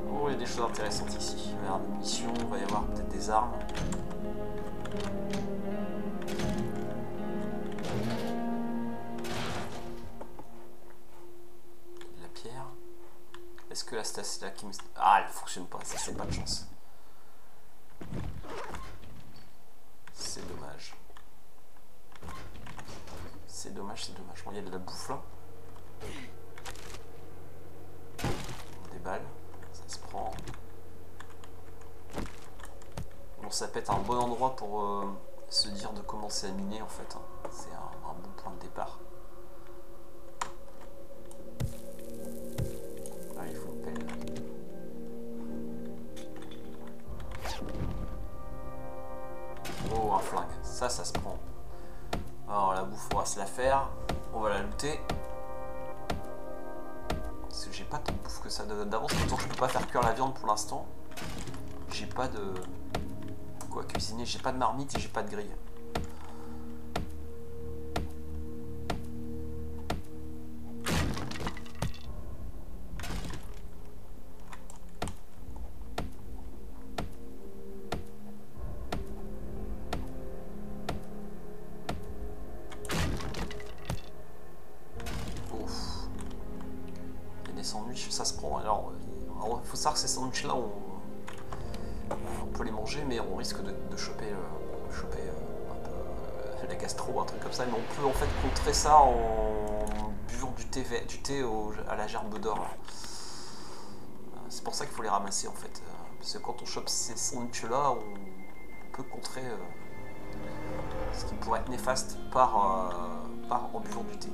Oh il y a des choses intéressantes ici. Il va y avoir des munitions, il va y avoir peut-être des armes. La pierre. Est-ce que la station là qui me... Ah elle fonctionne pas, ça c'est pas de chance. C'est dommage. C'est dommage, c'est dommage. Bon, il y a de la bouffe là. Des balles, ça se prend. Bon, ça peut être un bon endroit pour se dire de commencer à miner en fait. Hein. C'est un bon point de départ. Ah, il faut une pelle. Oh, un flingue. Ça se prend. Alors la bouffe, on va se la faire. On va la looter. Parce que j'ai pas tant de bouffe que ça d'avance. Pourtant je peux pas faire cuire la viande pour l'instant. J'ai pas de... quoi cuisiner. J'ai pas de marmite et j'ai pas de grille. Sandwich, ça se prend. Alors, il faut savoir que ces sandwichs là on peut les manger, mais on risque de choper, un peu la gastro, un truc comme ça. Mais on peut en fait contrer ça en buvant du thé à la gerbe d'or. C'est pour ça qu'il faut les ramasser en fait. Parce que quand on chope ces sandwichs là, on peut contrer ce qui pourrait être néfaste en buvant du thé.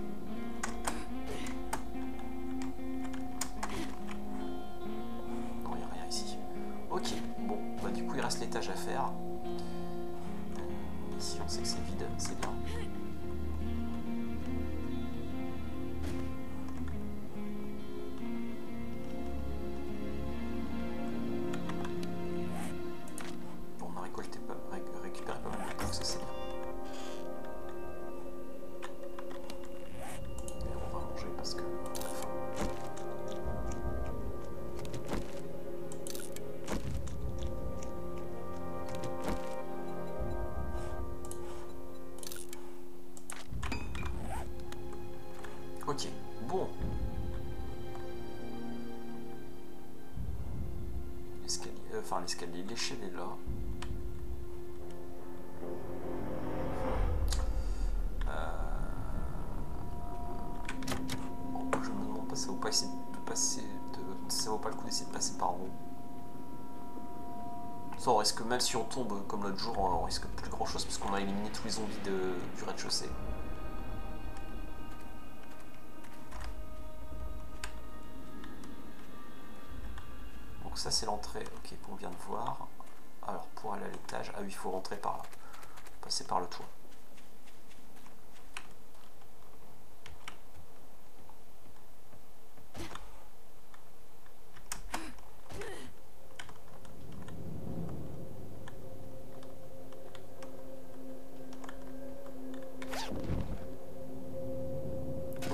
étage à faire. Ici on sait que c'est vide, c'est bien. Bon, on a récupéré pas mal de poufs, ça c'est bien. Et on va manger parce que on a faim. Ok, bon. L'escalier, l'escalier, l'échelle est là. Bon, je me demande pas, ça vaut pas essayer de passer, ça vaut pas le coup d'essayer de passer par en haut. Ça, on risque, même si on tombe comme l'autre jour, on risque plus grand chose parce qu'on a éliminé tous les zombies du rez-de-chaussée. Donc ça c'est l'entrée, ok, qu'on vient de voir. Alors pour aller à l'étage, ah oui, il faut rentrer par là, passer par le toit.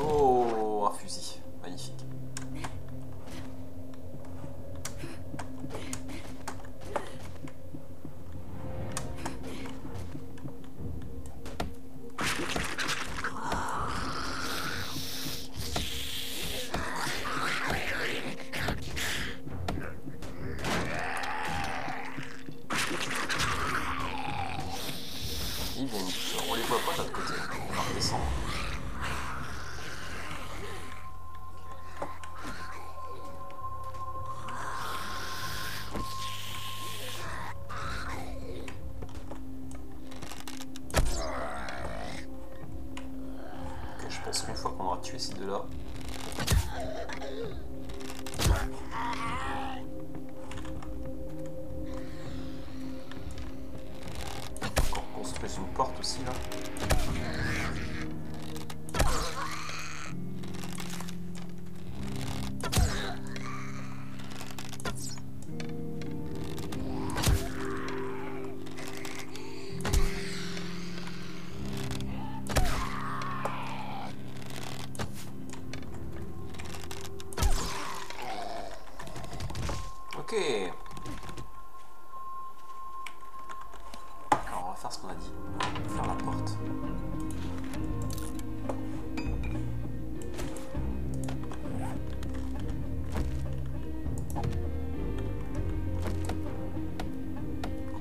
Oh, un fusil, magnifique. Ils viennent, on les voit pas de l'autre côté, on va redescendre. Ok, je pense qu'une fois qu'on aura tué ces deux-là, on construise une porte aussi là. Ok. Alors on va faire ce qu'on a dit. On va faire la porte.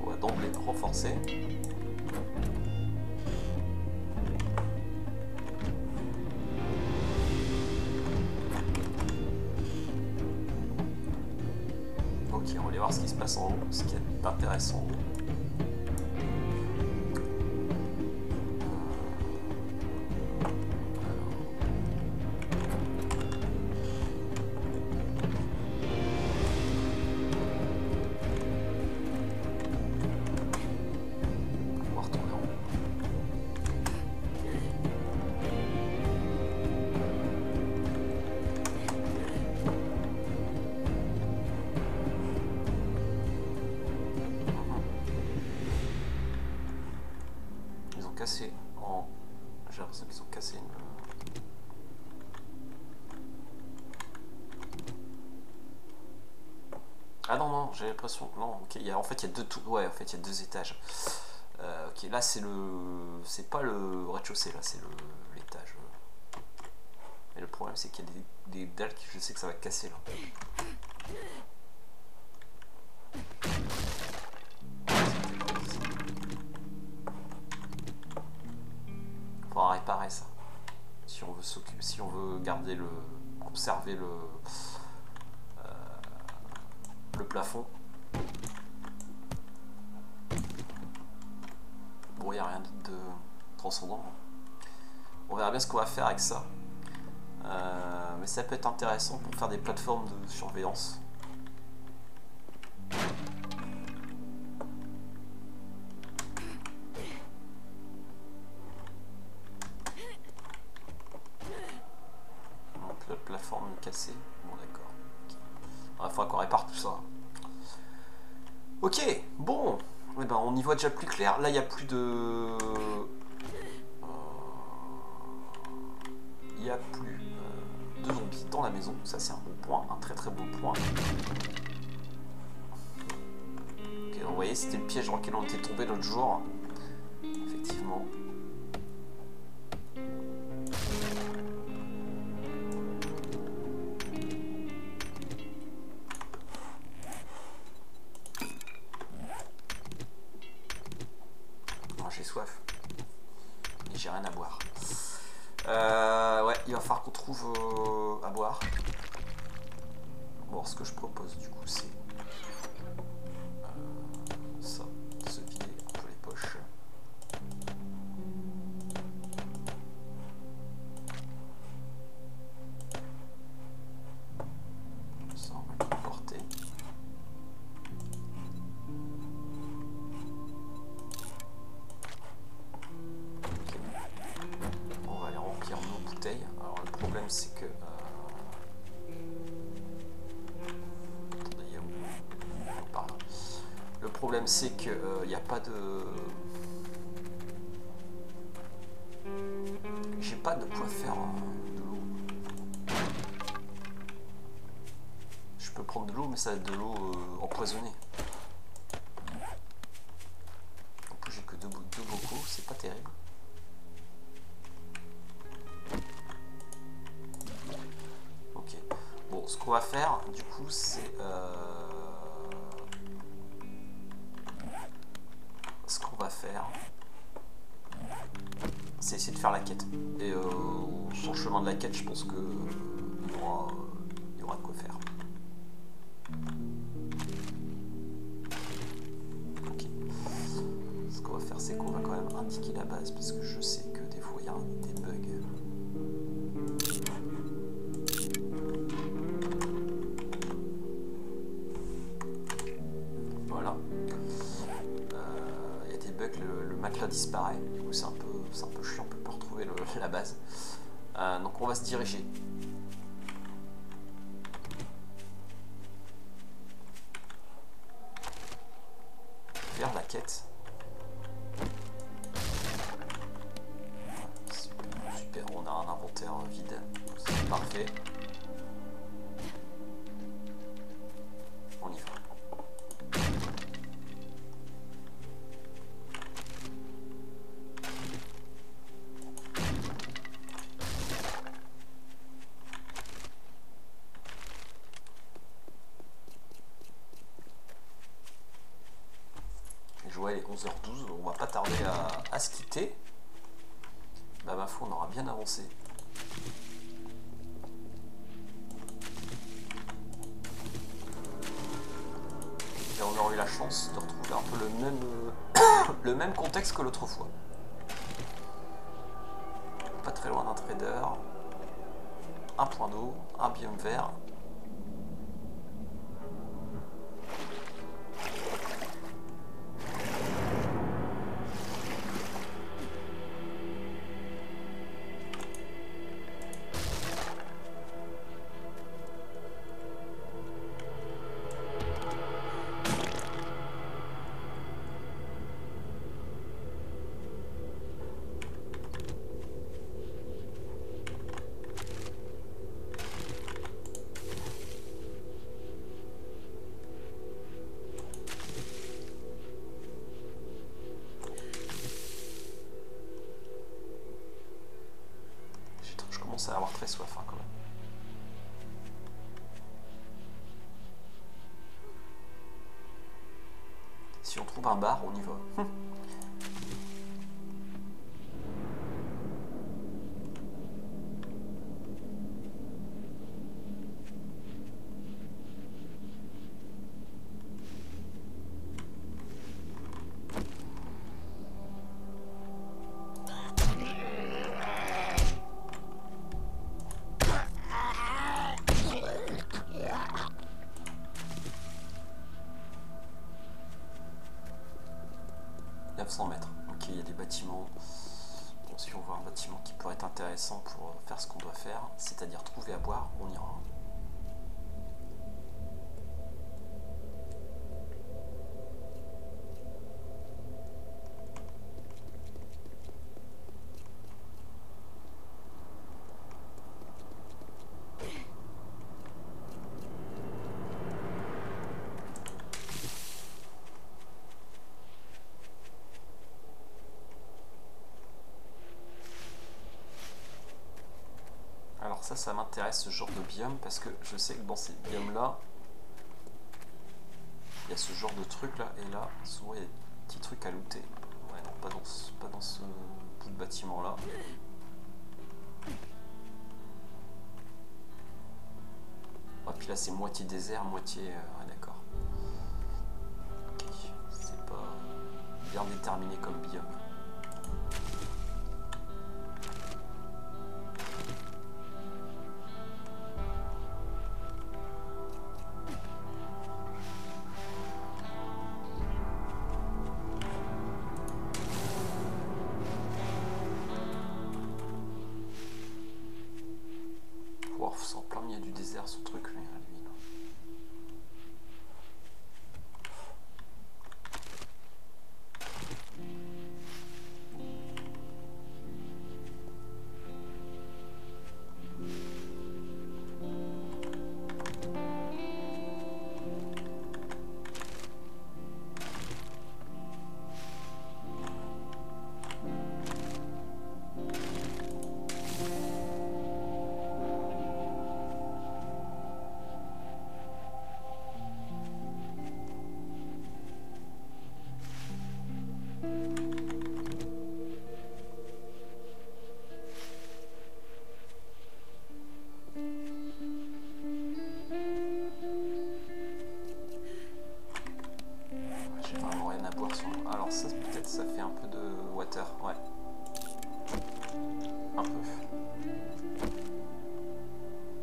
On va d'emblée renforcer. Ok, on va aller voir ce qui se passe en haut, ce qui est intéressant en haut. Cassé en... J'ai l'impression qu'ils ont cassé une... Ah non, non, j'ai l'impression... Non, ok, en fait il y a deux tours... Ouais, en fait il y a deux étages. Ok, là c'est le... C'est pas le rez-de-chaussée, là c'est l'étage. Et le problème c'est qu'il y a des dalles qui... Je sais que ça va casser là. Faudra réparer ça. Si on veut s'occuper, si on veut garder le... conserver le plafond. Bon, il n'y a rien de transcendant. On verra bien ce qu'on va faire avec ça. Mais ça peut être intéressant pour faire des plateformes de surveillance. cassé. Bon d'accord. Okay. Il faudra qu'on répare tout ça. Ok, bon. Eh ben, on y voit déjà plus clair. Là, il n'y a plus de... Il n'y a plus de zombies dans la maison. Ça, c'est un bon point. Un très très bon point. Ok, donc, vous voyez, c'était le piège dans lequel on était tombé l'autre jour. Effectivement. J'ai soif. Et j'ai rien à boire. Ouais, il va falloir qu'on trouve à boire. Bon, ce que je propose du coup, c'est ça, se vider un peu les poches. Ça, on va le porter. Okay. On va les remplir nos bouteilles. Alors, le problème, c'est que le problème c'est que il n'y a pas de... J'ai pas de quoi faire de l'eau. Je peux prendre de l'eau mais ça va être de l'eau empoisonnée. En plus j'ai que deux bocaux, c'est pas terrible. Ok. Bon, ce qu'on va faire du coup c'est... Ce qu'on va faire, c'est essayer de faire la quête. Et sur le chemin de la quête, je pense que il y aura de quoi faire. Ok. Ce qu'on va faire, c'est qu'on va quand même indiquer la base parce que je sais que des fois il y a des bugs. Matelas disparaît, du coup c'est un peu chiant, on peut pas retrouver la base. Donc on va se diriger vers la quête. Super, on a un inventaire vide, c'est parfait. On y va. Ouais, il est 11h12, on va pas tarder à se quitter. Bah ma foi, on aura bien avancé. Et on aura eu la chance de retrouver un peu le même contexte que l'autre fois. Pas très loin d'un trader. Un point d'eau, un biome vert. À avoir très soif hein, quand même. Si on trouve un bar, on y va. Mètres. Ok, il y a des bâtiments. Bon, si on voit un bâtiment qui pourrait être intéressant pour faire ce qu'on doit faire, c'est-à-dire trouver à boire, on ira. ça m'intéresse ce genre de biome parce que je sais que dans ces biomes-là, il y a ce genre de truc là, et là, souvent il y a des petits trucs à looter. Ouais, non, pas dans ce bout de bâtiment là. Ah, puis là, c'est moitié désert, moitié. Ouais, d'accord. Ok, c'est pas bien déterminé comme biome. C'est en plein milieu du désert ce truc, lui, là. Alors ça, peut-être, ça fait un peu de water, ouais. Un peu.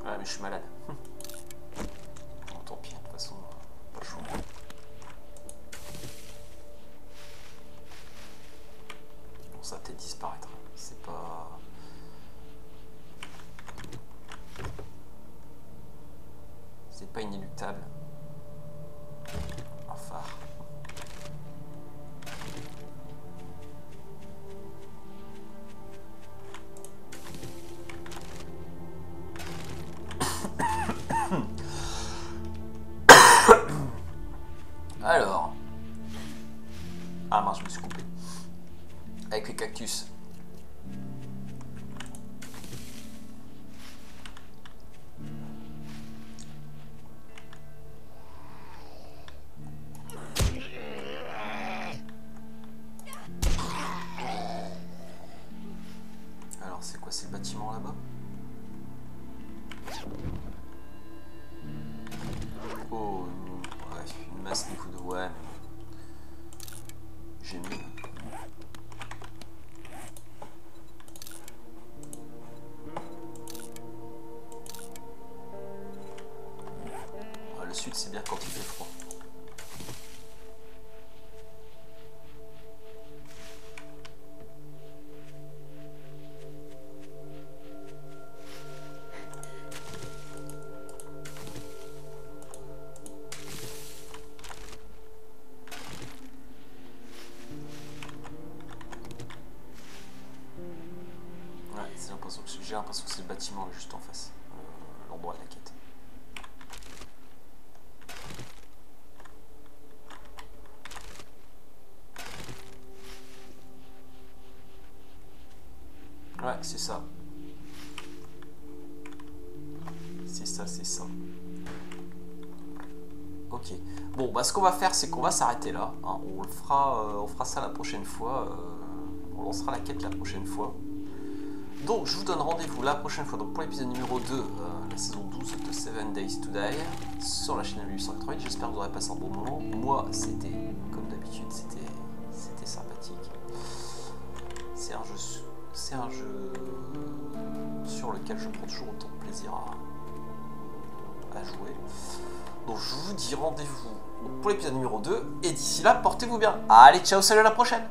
Ouais, mais je suis malade. Bon, tant pis, de toute façon, pas le choix. Bon, ça va peut-être disparaître. C'est pas... C'est pas inéluctable. Un phare. Alors. Ah mince, je me suis coupé. Avec les cactus. Alors, c'est quoi ces bâtiments là-bas? Oh, ouais, une masse de coups de... Ouais, mais... J'ai mieux. Ouais, le sud, c'est bien quand il fait froid. J'ai l'impression que c'est le bâtiment juste en face, l'endroit de la quête. Ouais, c'est ça. C'est ça, c'est ça. Ok. Bon, bah ce qu'on va faire, c'est qu'on va s'arrêter là. Hein. On fera ça la prochaine fois. On lancera la quête la prochaine fois. Donc je vous donne rendez-vous la prochaine fois donc pour l'épisode numéro 2, la saison 12 de 7 Days to Die, sur la chaîne 888. J'espère que vous aurez passé un bon moment. Moi, c'était, comme d'habitude, c'était sympathique. C'est un jeu sur lequel je prends toujours autant de plaisir à jouer. Donc je vous dis rendez-vous pour l'épisode numéro 2, et d'ici là, portez-vous bien. Allez, ciao, salut, à la prochaine!